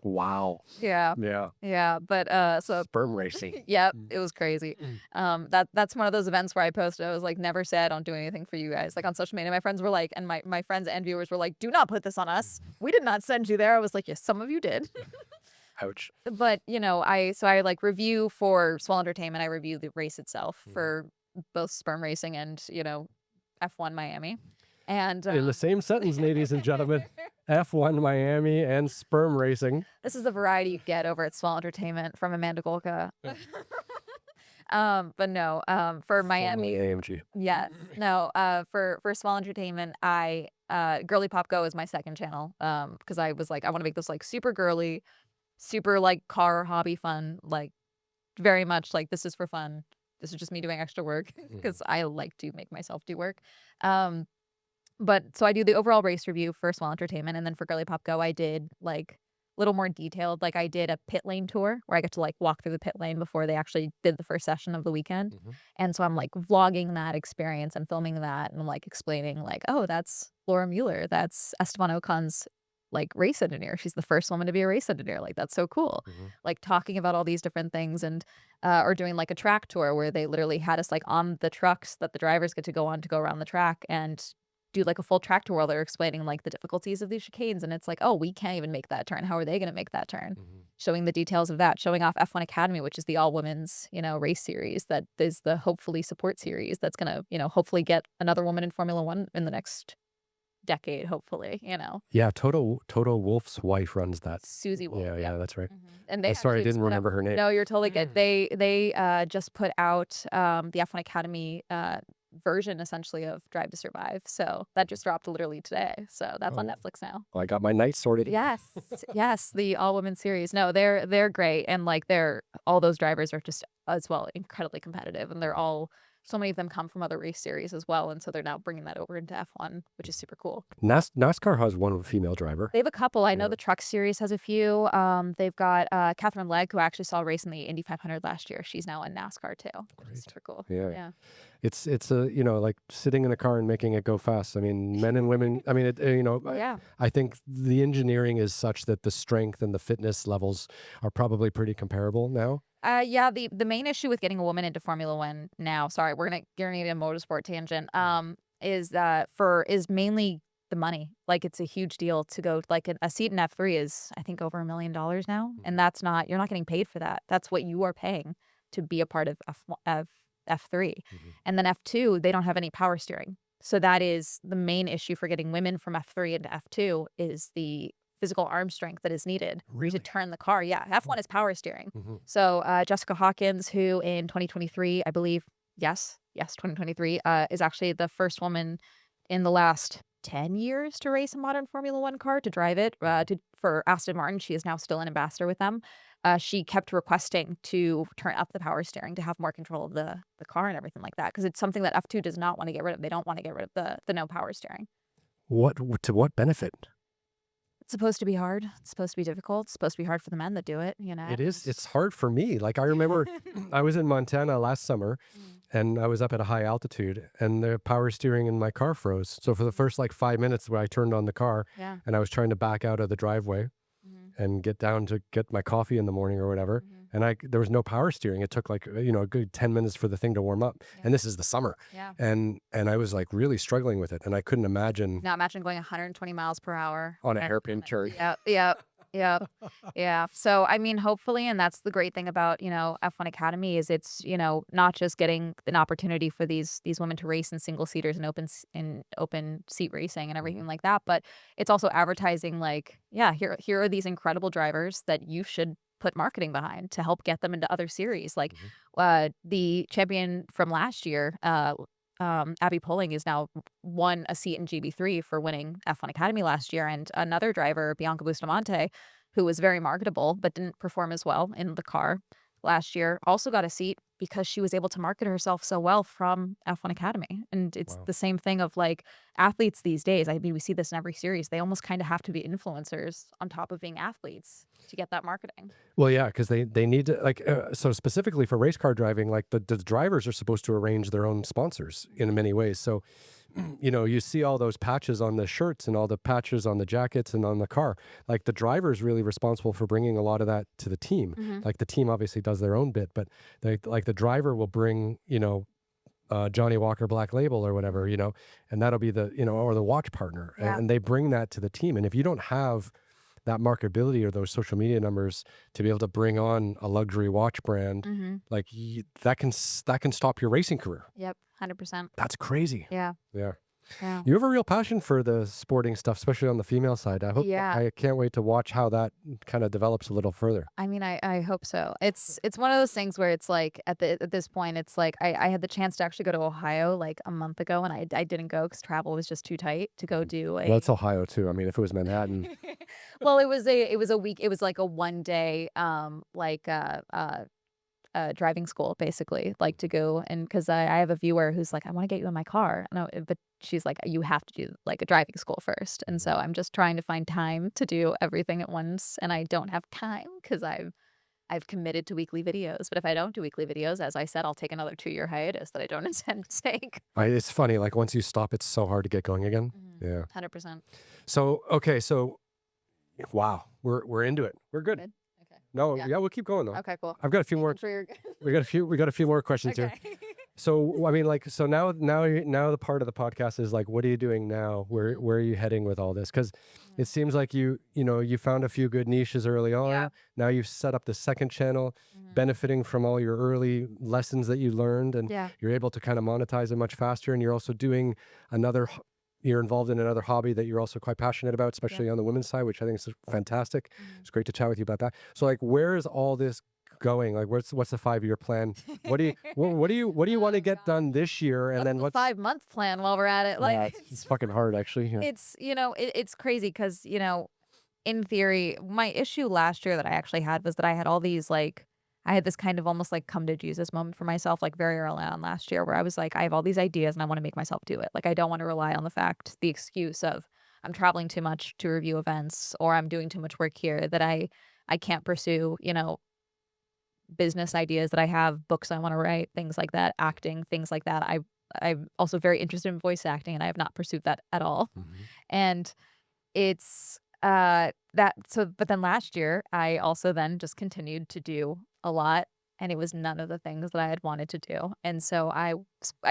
Wow. Yeah. Yeah. Yeah. But so Sperm racing. yep, it was crazy. That's one of those events where I posted. I was like, never say I don't do anything for you guys. Like on social media, my friends were like, and my friends and viewers were like, do not put this on us. We did not send you there. I was like, yes, some of you did. Ouch. But I like review for Swell Entertainment. I review the race itself for both sperm racing and F1 Miami, and In the same sentence, ladies and gentlemen, F1 Miami and sperm racing. this is the variety you get over at Swell Entertainment from Amanda Golka. But no, for Miami, AMG. yeah, no, for Swell Entertainment, I Girly Pop Go is my second channel, because I was like, I want to make this like super girly, super like car hobby fun, like very much like this is for fun. This is just me doing extra work because I like to make myself do work. But so I do the overall race review for Swell Entertainment, and then for Girly Pop Go, I did like a little more detailed. Like I did a pit lane tour where I get to like walk through the pit lane before they actually did the first session of the weekend. And so I'm like vlogging that experience and filming that and like explaining like, oh, that's Laura Mueller. That's Esteban Ocon's like race engineer. She's the first woman to be a race engineer. Like that's so cool. Like talking about all these different things and or doing like a track tour where they literally had us like on the trucks that the drivers get to go on to go around the track and do like a full track tour while they're explaining like the difficulties of these chicanes. And it's like, oh, we can't even make that turn. How are they going to make that turn? Showing the details of that, showing off F1 Academy, which is the all women's, race series that is the hopefully support series that's going to, hopefully get another woman in Formula One in the next decade, hopefully, Yeah, Toto Wolff's wife runs that. Susie Wolff. Yeah, that's right. And they Sorry, I actually just didn't put out- remember her name. No, you're totally good. They just put out the F1 Academy version essentially of Drive to Survive. So that just dropped literally today. So that's on Netflix now. Well, I got my night sorted. Yes. Yes, the all women series. No, they're great, and like all those drivers are just as well incredibly competitive, and they're all, so many of them come from other race series as well, and so they're now bringing that over into F1, which is super cool. NASCAR has one female driver. They have a couple. I know the truck series has a few. They've got Catherine Legg, who I actually saw race in the Indy 500 last year. She's now in NASCAR too. Which is super cool. Yeah. It's a like sitting in a car and making it go fast. I mean, men and women. I mean, Yeah. I think the engineering is such that the strength and the fitness levels are probably pretty comparable now. Yeah, the main issue with getting a woman into Formula One now, sorry, we're gonna get a motorsport tangent, is mainly the money. Like it's a huge deal to go, like a seat in F3 is I think over $1 million now, and you're not getting paid for that. That's what you are paying to be a part of F3. And then F2, they don't have any power steering. So that is the main issue for getting women from F3 into F2 is the physical arm strength that is needed to turn the car. Yeah, F1 is power steering. So Jessica Hawkins, who in 2023, I believe, yes, 2023, is actually the first woman in the last 10 years to race a modern Formula One car, to drive it. For Aston Martin, she is now still an ambassador with them. She kept requesting to turn up the power steering to have more control of the car and everything like that, because it's something that F2 does not want to get rid of. They don't want to get rid of the no power steering. To what benefit? It's supposed to be hard. It's supposed to be difficult. It's supposed to be hard for the men that do it, It is. It's hard for me. Like I remember I was in Montana last summer and I was up at a high altitude and the power steering in my car froze. So for the first like 5 minutes where I turned on the car and I was trying to back out of the driveway and get down to get my coffee in the morning or whatever. and there was no power steering. It took like, a good 10 minutes for the thing to warm up. Yeah. And this is the summer. Yeah. And I was like really struggling with it. And I couldn't imagine. Now imagine going 120 miles per hour. On a hairpin turn. Yeah. So, I mean, hopefully, and that's the great thing about, F1 Academy is it's, not just getting an opportunity for these women to race in single seaters and open seat racing and everything like that, but it's also advertising like, yeah, here are these incredible drivers that you should put marketing behind to help get them into other series. Like the champion from last year, Abby Pulling is now won a seat in GB3 for winning F1 Academy last year, and another driver, Bianca Bustamante, who was very marketable but didn't perform as well in the car last year, also got a seat because she was able to market herself so well from F1 Academy. And it's the same thing of like athletes these days. I mean, we see this in every series. They almost kind of have to be influencers on top of being athletes to get that marketing. Well, yeah, because they need to, like, so specifically for race car driving, like the drivers are supposed to arrange their own sponsors in many ways. So, you see all those patches on the shirts and all the patches on the jackets and on the car. Like the driver is really responsible for bringing a lot of that to the team. Like the team obviously does their own bit, but the driver will bring, Johnny Walker Black Label or whatever, and that'll be the, or the watch partner. Yeah. And they bring that to the team. And if you don't have that marketability or those social media numbers to be able to bring on a luxury watch brand, like that can stop your racing career. Yep, 100%. That's crazy. Yeah. You have a real passion for the sporting stuff, especially on the female side. I can't wait to watch how that kind of develops a little further. I mean, I hope so. It's one of those things where it's like at this point, it's like I had the chance to actually go to Ohio like a month ago, and I didn't go because travel was just too tight to go do Well, that's Ohio too. I mean, if it was Manhattan. Well, it was a week. It was like a 1 day driving school, basically, like to go. And because I have a viewer who's like, I want to get you in my car. No, but she's like, you have to do like a driving school first. And so I'm just trying to find time to do everything at once. And I don't have time because I've committed to weekly videos. But if I don't do weekly videos, as I said, I'll take another 2-year hiatus that I don't intend to take. It's funny. Like once you stop, it's so hard to get going again. Yeah. 100%. So, okay. So, wow, we're into it. We're good. Okay. No, yeah, we'll keep going though. Okay, cool. I've got a few more. Sure you're good. We got a few more questions here. So, I mean, like, so now the part of the podcast is like, what are you doing now? Where are you heading with all this? Because it seems like you found a few good niches early on. Yeah. Now you've set up the second channel, benefiting from all your early lessons that you learned, and you're able to kind of monetize it much faster. And you're also doing you're involved in another hobby that you're also quite passionate about, especially on the women's side, which I think is fantastic. It's great to chat with you about that. So, like, where is all this going? Like, what's the 5-year plan? What do you want to get done this year? And then what's 5-month plan while we're at it? Like, it's fucking hard, actually. Yeah. it's it's crazy because in theory, my issue last year that I actually had was that I had all these I had this kind of almost like come to Jesus moment for myself, like very early on last year, where I was like, I have all these ideas and I want to make myself do it. Like, I don't want to rely on the excuse of I'm traveling too much to review events or I'm doing too much work here that I can't pursue, business ideas that I have, books I want to write, things like that, acting, things like that. I'm also very interested in voice acting and I have not pursued that at all. And it's but then last year I also then just continued to do a lot and it was none of the things that I had wanted to do. And so I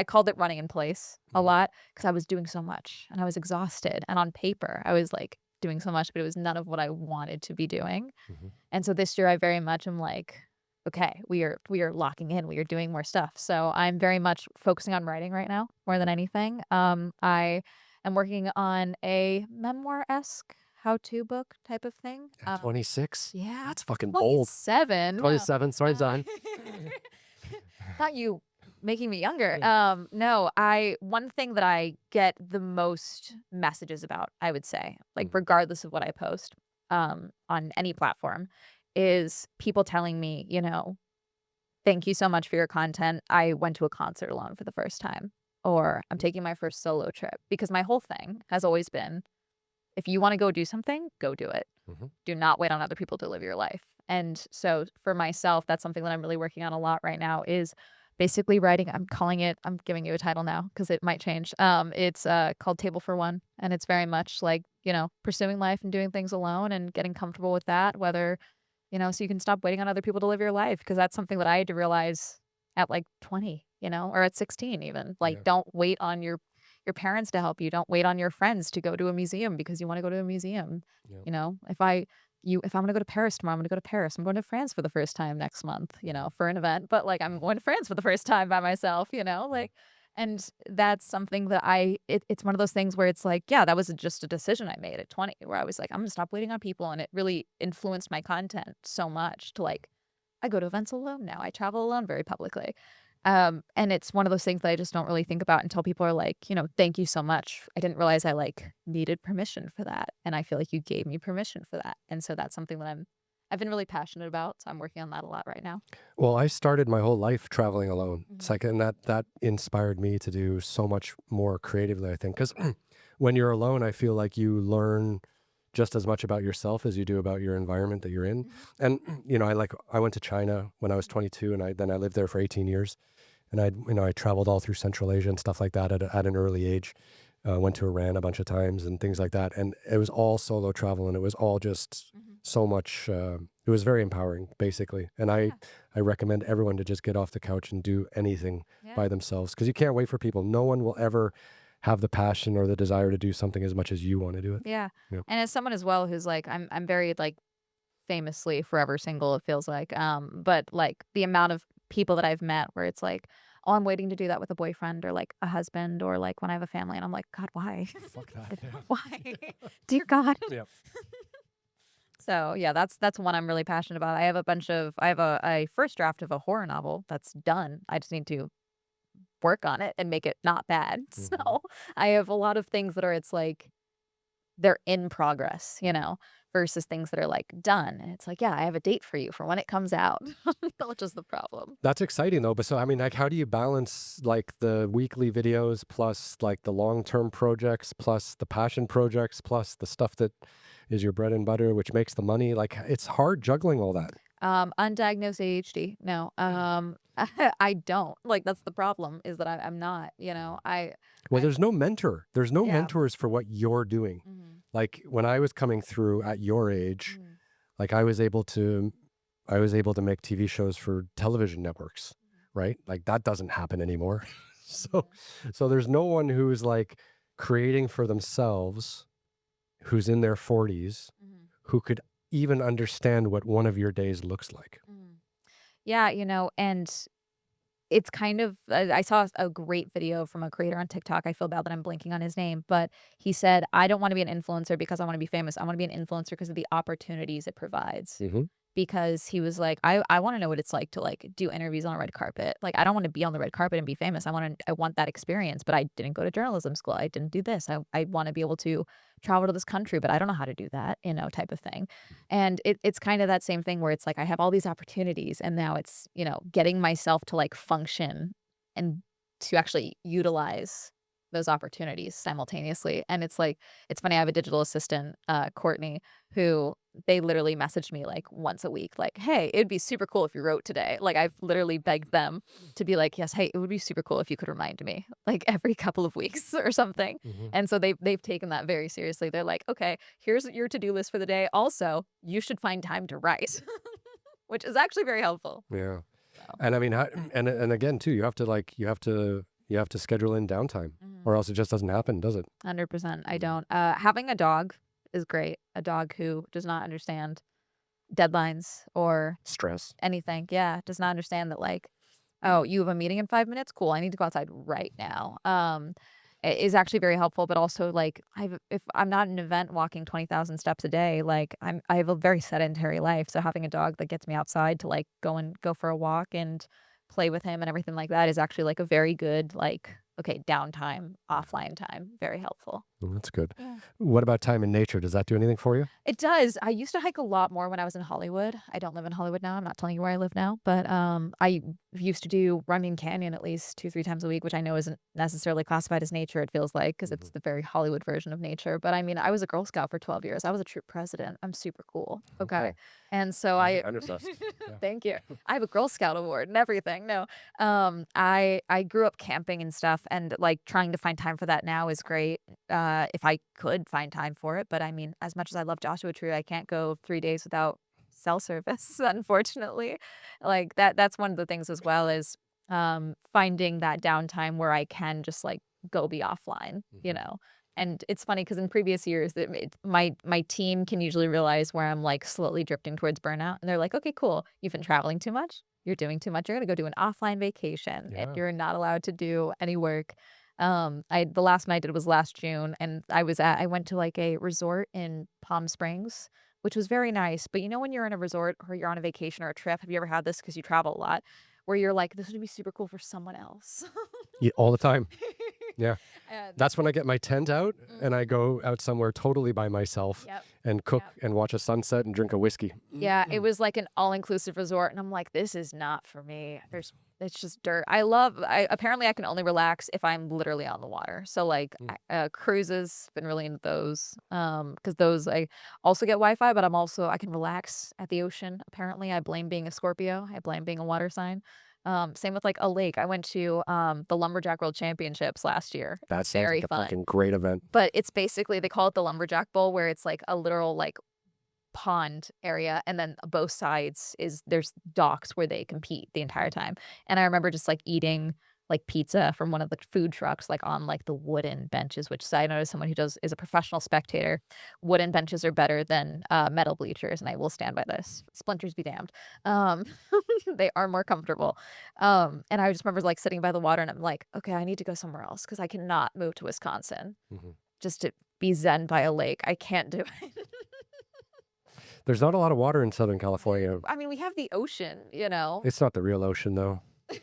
called it running in place a lot because I was doing so much and I was exhausted. And on paper, I was like doing so much, but it was none of what I wanted to be doing. And so this year I very much am like, okay, we are locking in. We are doing more stuff. So I'm very much focusing on writing right now more than anything. I am working on a memoir-esque how-to book type of thing. 26? Yeah. That's fucking bold. 27. 27. Sorry, Don. Not you making me younger. No, one thing that I get the most messages about, I would say, like regardless of what I post on any platform, is people telling me, thank you so much for your content. I went to a concert alone for the first time, or I'm taking my first solo trip, because my whole thing has always been, if you want to go do something, go do it. Do not wait on other people to live your life. And so for myself, that's something that I'm really working on a lot right now, is basically writing. I'm giving you a title now because it might change. It's called Table for One. And it's very much like, pursuing life and doing things alone and getting comfortable with that, whether, you know, so you can stop waiting on other people to live your life, because that's something that I had to realize at like 20, you know, or at 16 even. Like, don't wait on your parents to help you. Don't wait on your friends to go to a museum because you want to go to a museum. You know, if I'm going to go to Paris tomorrow, I'm going to go to Paris. I'm going to France for the first time next month, you know, for an event, but like I'm going to France for the first time by myself, you know, like, and that's something that it's one of those things where it's like, yeah, that was just a decision I made at 20, where I was like, I'm going to stop waiting on people. And it really influenced my content so much to like, I go to events alone now. I travel alone very publicly. And it's one of those things that I just don't really think about until people are like, you know, thank you so much. I didn't realize I like needed permission for that. And I feel like you gave me permission for that. And so that's something that I've been really passionate about. So I'm working on that a lot right now. Well, I started my whole life traveling alone. It's like, and that inspired me to do so much more creatively, I think. Because when you're alone, I feel like you learn just as much about yourself as you do about your environment that you're in. And, you know, I went to China when I was 22, and then I lived there for 18 years. And I traveled all through Central Asia and stuff like that at an early age. Went to Iran a bunch of times and things like that. And it was all solo travel, and it was all just so much, it was very empowering, basically. And I recommend everyone to just get off the couch and do anything by themselves, because you can't wait for people. No one will ever have the passion or the desire to do something as much as you want to do it. Yeah. And as someone as well who's like, I'm very like famously forever single, it feels like. But like the amount of people that I've met where it's like, oh, I'm waiting to do that with a boyfriend or like a husband, or like when I have a family, and I'm like, God, why? Fuck that. Yeah. Why? Dear God. Yep. So yeah, that's one I'm really passionate about. I have a first draft of a horror novel that's done. I just need to work on it and make it not bad. So I have a lot of things that are, it's like, they're in progress, you know, versus things that are like done. And it's like, yeah, I have a date for you for when it comes out, which is the problem. That's exciting though. But so, I mean, like, how do you balance like the weekly videos plus like the long-term projects plus the passion projects plus the stuff that is your bread and butter, which makes the money? Like, it's hard juggling all that. Undiagnosed ADHD. No, I don't. Like, that's the problem, is that I'm not, you know, Well, there's no mentor. There's no Yeah. mentors for what you're doing. Like when I was coming through at your age, like I was able to make TV shows for television networks, right? Like that doesn't happen anymore. So there's no one who's like creating for themselves, who's in their 40s, who could even understand what one of your days looks like. Yeah, you know, and it's kind of, I saw a great video from a creator on TikTok. I feel bad that I'm blanking on his name, but he said, I don't want to be an influencer because I want to be famous. I want to be an influencer because of the opportunities it provides. Because he was like, I want to know what it's like to like do interviews on a red carpet. Like, I don't want to be on the red carpet and be famous. I want that experience, but I didn't go to journalism school. I didn't do this. I want to be able to travel to this country, but I don't know how to do that, you know, type of thing. And it's kind of that same thing where it's like, I have all these opportunities, and now it's, you know, getting myself to like function and to actually utilize those opportunities simultaneously. And it's like, it's funny, I have a digital assistant, Courtney, who they literally messaged me like once a week, like, hey, it'd be super cool if you wrote today. Like, I've literally begged them to be like, yes, hey, it would be super cool if you could remind me like every couple of weeks or something. And so they've taken that very seriously. They're like, okay, here's your to-do list for the day. Also, you should find time to write, which is actually very helpful. Yeah. So. And I mean, and again too, you have to schedule in downtime, or else it just doesn't happen, does it? 100%. I don't. Having a dog is great. A dog who does not understand deadlines or Stress. anything. Yeah, does not understand that like, oh, you have a meeting in 5 minutes? Cool. I need to go outside right now. It is actually very helpful, but also like if I'm not at an event walking 20,000 steps a day, like I have a very sedentary life. So having a dog that gets me outside to like go for a walk and play with him and everything like that is actually like a very good, like, okay, downtime, offline time, very helpful. Well, that's good. Yeah. What about time in nature? Does that do anything for you? It does. I used to hike a lot more when I was in Hollywood. I don't live in Hollywood now. I'm not telling you where I live now, but I used to do Runyon Canyon at least 2-3 times a week, which I know isn't necessarily classified as nature, it feels like, because it's the very Hollywood version of nature. But I mean, I was a Girl Scout for 12 years. I was a troop president. I'm super cool. Okay. And so I'm obsessed. Thank you. I have a Girl Scout award and everything. No, I grew up camping and stuff, and like trying to find time for that now is great. If I could find time for it, but I mean, as much as I love Joshua Tree, I can't go 3 days without cell service, unfortunately. Like that's one of the things as well is finding that downtime where I can just like go be offline, you know. And it's funny because in previous years, my team can usually realize where I'm like slowly drifting towards burnout, and they're like, "Okay, cool. You've been traveling too much. You're doing too much. You're gonna go do an offline vacation, and Yeah. you're not allowed to do any work." The last one I did was last June, and I went to like a resort in Palm Springs, which was very nice. But you know when you're in a resort or you're on a vacation or a trip, have you ever had this because you travel a lot, where you're like, this would be super cool for someone else. Yeah, all the time. Yeah. Uh, That's when I get my tent out and I go out somewhere totally by myself Yep. and cook Yep. and watch a sunset and drink a whiskey. Yeah, it was like an all-inclusive resort, and I'm like, this is not for me. It's just dirt. Apparently I can only relax if I'm literally on the water. So like cruises, been really into those. Because those I also get Wi-Fi, but I can relax at the ocean. Apparently, I blame being a Scorpio. I blame being a water sign. Same with like a lake. I went to the Lumberjack World Championships last year. That sounds Very like a fun. fucking great event. But it's basically they call it the Lumberjack Bowl, where it's like a literal like pond area, and then both sides there's docks where they compete the entire time. And I remember just like eating like pizza from one of the food trucks like on like the wooden benches, which side note, as someone who is a professional spectator, wooden benches are better than metal bleachers, and I will stand by this. Splinters be damned. um they are more comfortable. And I just remember like sitting by the water, and I'm like, okay, I need to go somewhere else because I cannot move to Wisconsin just to be zen by a lake. I can't do it. There's not a lot of water in Southern California. I mean, we have the ocean, you know. It's not the real ocean, though. Yes,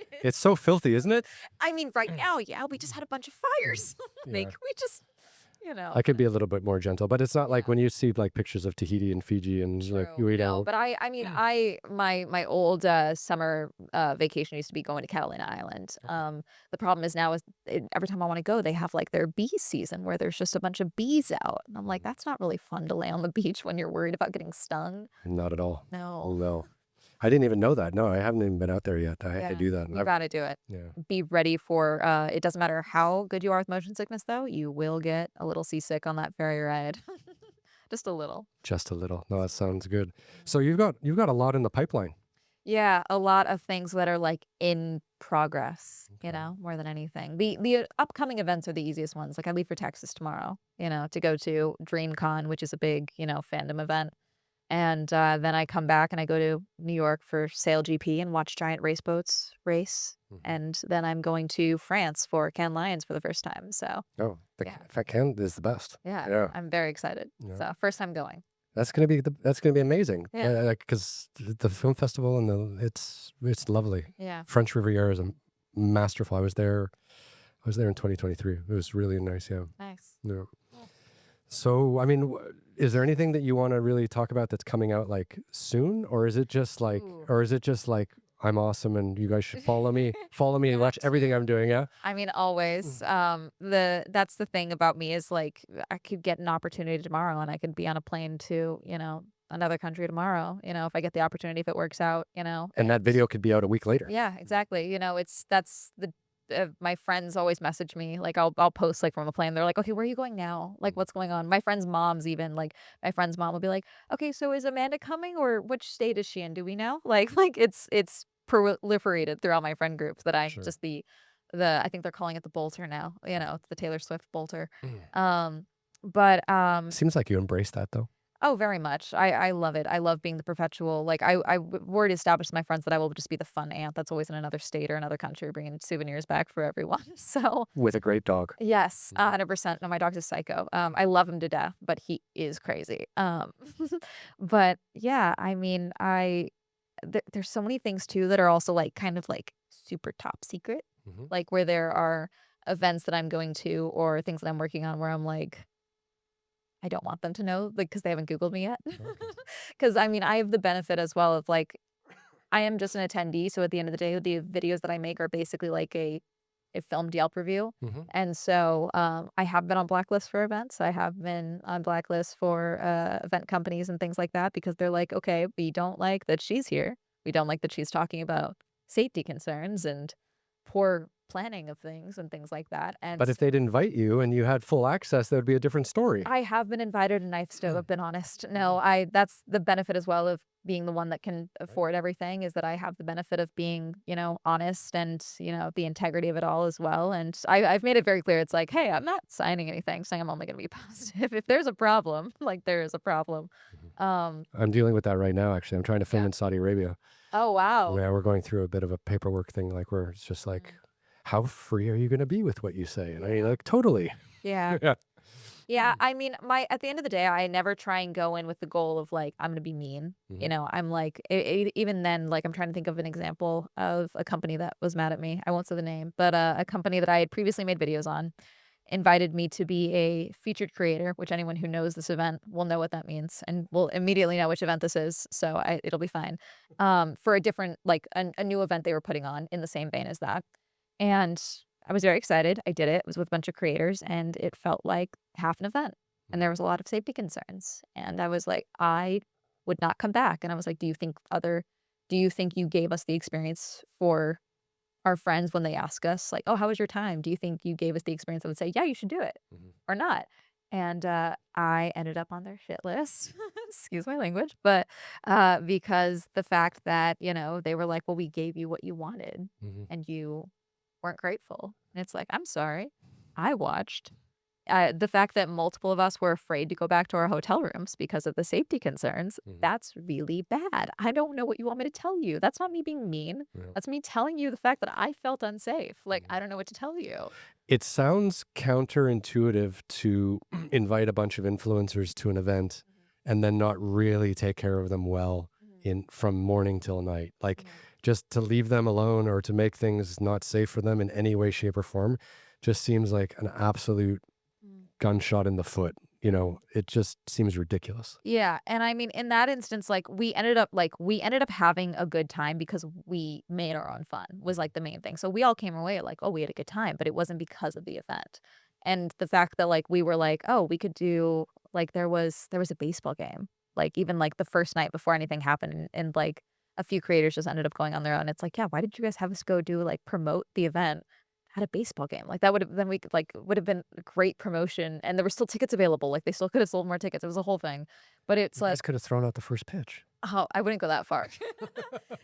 it is. It's so filthy, isn't it? I mean, right now, yeah, we just had a bunch of fires. Like, Yeah. we just, you know. I could be a little bit more gentle, but it's not like when you see like pictures of Tahiti and Fiji and like True. you eat No, out. but I mean, my old summer vacation used to be going to Catalina Island. The problem is now every time I want to go, they have like their bee season where there's just a bunch of bees out, and I'm like, that's not really fun to lay on the beach when you're worried about getting stung. Not at all. No. No. I didn't even know that. No, I haven't even been out there yet. I Yeah, do that. you gotta do it. Yeah. Be ready for it doesn't matter how good you are with motion sickness though, you will get a little seasick on that ferry ride. Just a little. Just a little. No, that sounds good. So you've got a lot in the pipeline. Yeah, a lot of things that are like in progress, you know, more than anything. The upcoming events are the easiest ones. Like I leave for Texas tomorrow, you know, to go to DreamCon, which is a big, you know, fandom event. And then I come back and I go to New York for Sail GP and watch giant race boats race. And then I'm going to France for Cannes Lions for the first time. So Oh, Yeah. Fat Can is the best. yeah, I'm very excited. Yeah. So first time going. That's gonna be amazing. Yeah. Because the film festival and it's lovely. Yeah. French Riviera is masterful. I was there in 2023. It was really nice. Yeah. Nice. Yeah. So, I mean, is there anything that you want to really talk about that's coming out like soon, or is it just like, Ooh. I'm awesome and you guys should follow me, and watch everything I'm doing? Yeah. I mean, always. That's the thing about me is like I could get an opportunity tomorrow and I could be on a plane to, you know, another country tomorrow, you know, if I get the opportunity, if it works out, you know. And that video could be out a week later. Yeah, exactly. You know, that's the my friends always message me like I'll post like from a plane. They're like, okay, where are you going now? Like, what's going on? My friends' moms even like my friend's mom will be like, okay, so is Amanda coming or which state is she in? Do we know? Like it's proliferated throughout my friend groups that Sure. just the I think they're calling it the bolter now. You know, it's the Taylor Swift bolter. But Seems like you embrace that though. oh, very much. I love it. I love being the perpetual. Like I've already established with my friends that I will just be the fun aunt that's always in another state or another country, bringing souvenirs back for everyone. So With a great dog. yes, 100%. No, my dog's a psycho. I love him to death, but he is crazy. But yeah, I mean, there's so many things too that are also like kind of like super top secret, like where there are events that I'm going to or things that I'm working on where I'm like, I don't want them to know, like, because they haven't Googled me yet. Because I mean, I have the benefit as well of like, I am just an attendee. So at the end of the day, the videos that I make are basically like a filmed Yelp review. And so I have been on Blacklist for events. I have been on Blacklist for event companies and things like that because they're like, okay, we don't like that she's here. We don't like that she's talking about safety concerns and poor planning of things and things like that. And But if they'd invite you and you had full access, that would be a different story. I have been invited, and I've still been honest. No, that's the benefit as well of being the one that can afford everything, is that I have the benefit of being, honest, and, the integrity of it all as well. And I've made it very clear. It's like, hey, I'm not signing anything saying I'm only going to be positive. If there's a problem, like, there is a problem. I'm dealing with that right now, actually. I'm trying to film in Saudi Arabia. Oh, wow. Yeah, we're going through a bit of a paperwork thing, like where it's just like, how free are you going to be with what you say? And I mean, like, totally. Yeah. Yeah. Yeah, I mean, at the end of the day, I never try and go in with the goal of like, I'm gonna be mean. I'm like, even then, like, I'm trying to think of an example of a company that was mad at me. I won't say the name, but a company that I had previously made videos on invited me to be a featured creator, which anyone who knows this event will know what that means and will immediately know which event this is. So it'll be fine. For a different, like a new event they were putting on in the same vein as that. And I was very excited. I did it. It was with a bunch of creators, and it felt like half an event. And there was a lot of safety concerns. And I was like, I would not come back. And I was like, do you think you gave us the experience for our friends when they ask us, like, oh, how was your time? Do you think you gave us the experience that would say, yeah, you should do it or not? And I ended up on their shit list. Excuse my language. But because the fact that, they were like, well, we gave you what you wanted and you weren't grateful. And it's like, I'm sorry. I watched. The fact that multiple of us were afraid to go back to our hotel rooms because of the safety concerns, that's really bad. I don't know what you want me to tell you. That's not me being mean. That's me telling you the fact that I felt unsafe. Like, I don't know what to tell you. It sounds counterintuitive to invite a bunch of influencers to an event and then not really take care of them well from morning till night. Like, just to leave them alone or to make things not safe for them in any way, shape, or form just seems like an absolute gunshot in the foot. It just seems ridiculous. Yeah. And I mean, in that instance, like, we ended up having a good time because we made our own fun was like the main thing. So we all came away like, oh, we had a good time, but it wasn't because of the event. And the fact that like we were like, oh, we could do, like, there was a baseball game, like, even like the first night before anything happened, and like a few creators just ended up going on their own. It's like, yeah, why did you guys have us go do, like, promote the event at a baseball game? Like, that would have been a great promotion, and there were still tickets available. Like, they still could have sold more tickets. It was a whole thing. But it's You like, guys could have thrown out the first pitch. oh, I wouldn't go that far.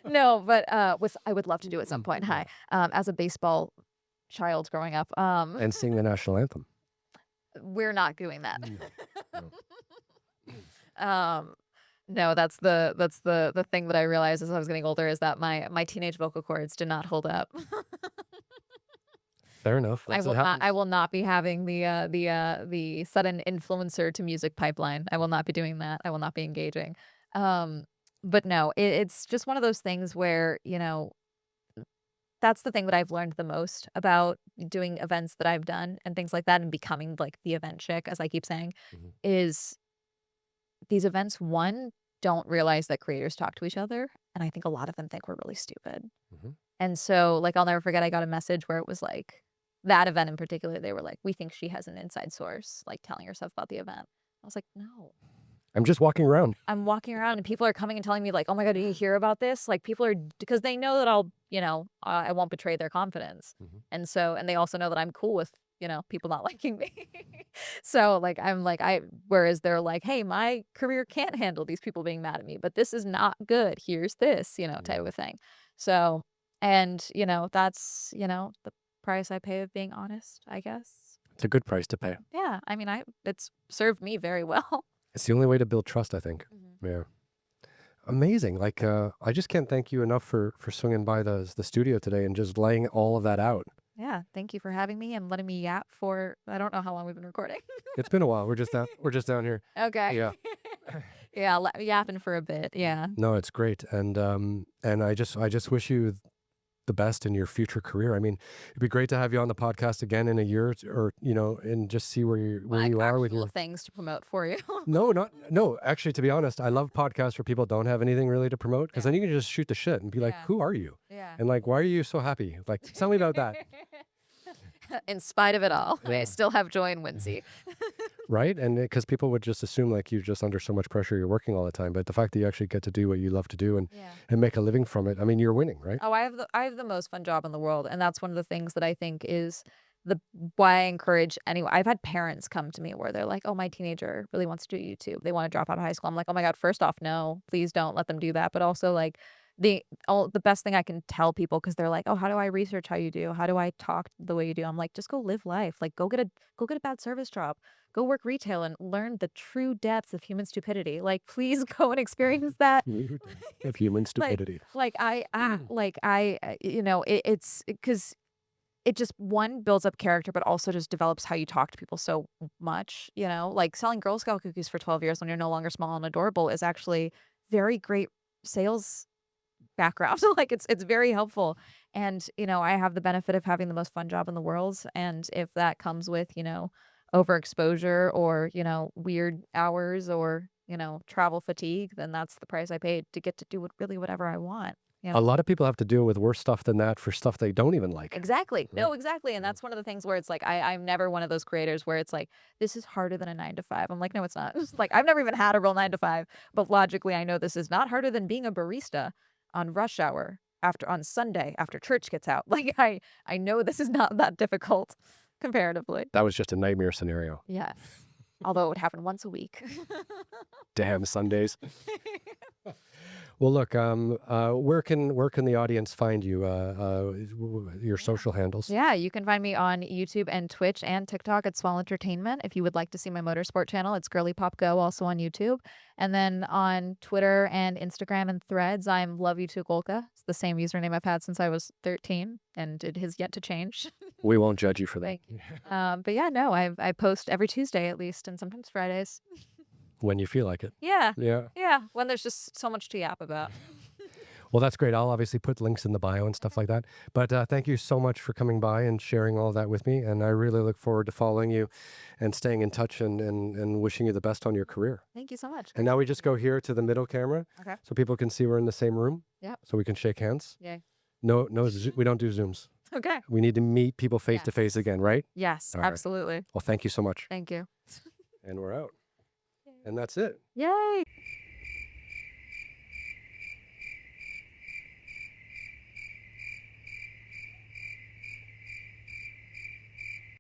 No, but I would love to do at some point. Hi, as a baseball child growing up, And sing the national anthem. we're not doing that. No, that's the thing that I realized as I was getting older, is that my teenage vocal cords did not hold up. Fair enough. I will not be having the sudden influencer to music pipeline. I will not be doing that. I will not be engaging. But no, it's just one of those things where, that's the thing that I've learned the most about doing events that I've done and things like that, and becoming like the event chick, as I keep saying, is these events, one, don't realize that creators talk to each other. And I think a lot of them think we're really stupid. And so, like, I'll never forget, I got a message where it was like, that event in particular, they were like, we think she has an inside source, like, telling herself about the event. I was like, no. I'm just walking around. I'm walking around and people are coming and telling me like, oh my God, did you hear about this? Like, people are, because they know that I won't betray their confidence. And they also know that I'm cool with, people not liking me. So like, whereas they're like, hey, my career can't handle these people being mad at me, but this is not good. Here's this, type of thing. So, and, that's, the price I pay of being honest, I guess. It's a good price to pay. Yeah. I mean, it's served me very well. It's the only way to build trust, I think. Yeah. Amazing. Like, I just can't thank you enough for swinging by the studio today and just laying all of that out. Yeah. Thank you for having me and letting me yap for, I don't know how long we've been recording. It's been a while. We're just down here. Okay. Yeah. Yeah. Yapping for a bit. Yeah. No, it's great. And I just wish you the best in your future career. I mean, it'd be great to have you on the podcast again in a year, or and just see where you are with your things to promote for you. No. Actually, to be honest, I love podcasts where people don't have anything really to promote, because then you can just shoot the shit and be like, "Who are you?" Yeah. And like, "Why are you so happy?" Like, tell me about that. In spite of it all, I still have joy in Wincy. right? And because people would just assume like you're just under so much pressure, you're working all the time. But the fact that you actually get to do what you love to do and make a living from it, I mean, you're winning, right? Oh, I have the most fun job in the world, and that's one of the things that I think is the why I encourage anyone. I've had parents come to me where they're like, "Oh, my teenager really wants to do YouTube. They want to drop out of high school." I'm like, "Oh my God, first off, no, please don't let them do that." But also like the best thing I can tell people because they're like, "Oh, how do I research how you do? How do I talk the way you do?" I'm like, "Just go live life. Like go get a bad service job. Go work retail and learn the true depths of human stupidity. Like please go and experience that." Of human stupidity. You know, it's because it just one builds up character, but also just develops how you talk to people so much. You know, like selling Girl Scout cookies for 12 years when you're no longer small and adorable is actually very great sales background. Like it's very helpful. And, you know, I have the benefit of having the most fun job in the world. And if that comes with, you know, overexposure or, you know, weird hours or, you know, travel fatigue, then that's the price I paid to get to do really whatever I want. You know? A lot of people have to deal with worse stuff than that for stuff they don't even like. Exactly. No, exactly. And that's one of the things where it's like, I'm never one of those creators where it's like, this is harder than a 9 to 5. I'm like, no, it's not. It's like, I've never even had a real 9 to 5, but logically, I know this is not harder than being a barista on rush hour on Sunday after church gets out. Like, I know this is not that difficult comparatively. That was just a nightmare scenario. Yeah. Although it would happen once a week. Damn Sundays. Well, look, where can the audience find you? Your social handles. Yeah, you can find me on YouTube and Twitch and TikTok at Swell Entertainment. If you would like to see my motorsport channel, it's Girly Pop Go, also on YouTube. And then on Twitter and Instagram and Threads, I'm Love You to Golka. It's the same username I've had since I was 13, and it has yet to change. We won't judge you for that. Thank you. But yeah, no, I post every Tuesday at least, and sometimes Fridays. When you feel like it. Yeah. Yeah. Yeah, when there's just so much to yap about. Well, that's great. I'll obviously put links in the bio and stuff like that. But thank you so much for coming by and sharing all that with me. And I really look forward to following you and staying in touch and wishing you the best on your career. Thank you so much. And now we just go here to the middle camera. Okay. So people can see we're in the same room. Yep. So we can shake hands. Yay. No, we don't do Zooms. Okay. We need to meet people face to face again, right? Yes, All right. absolutely. Well, thank you so much. Thank you. And we're out. And that's it. Yay.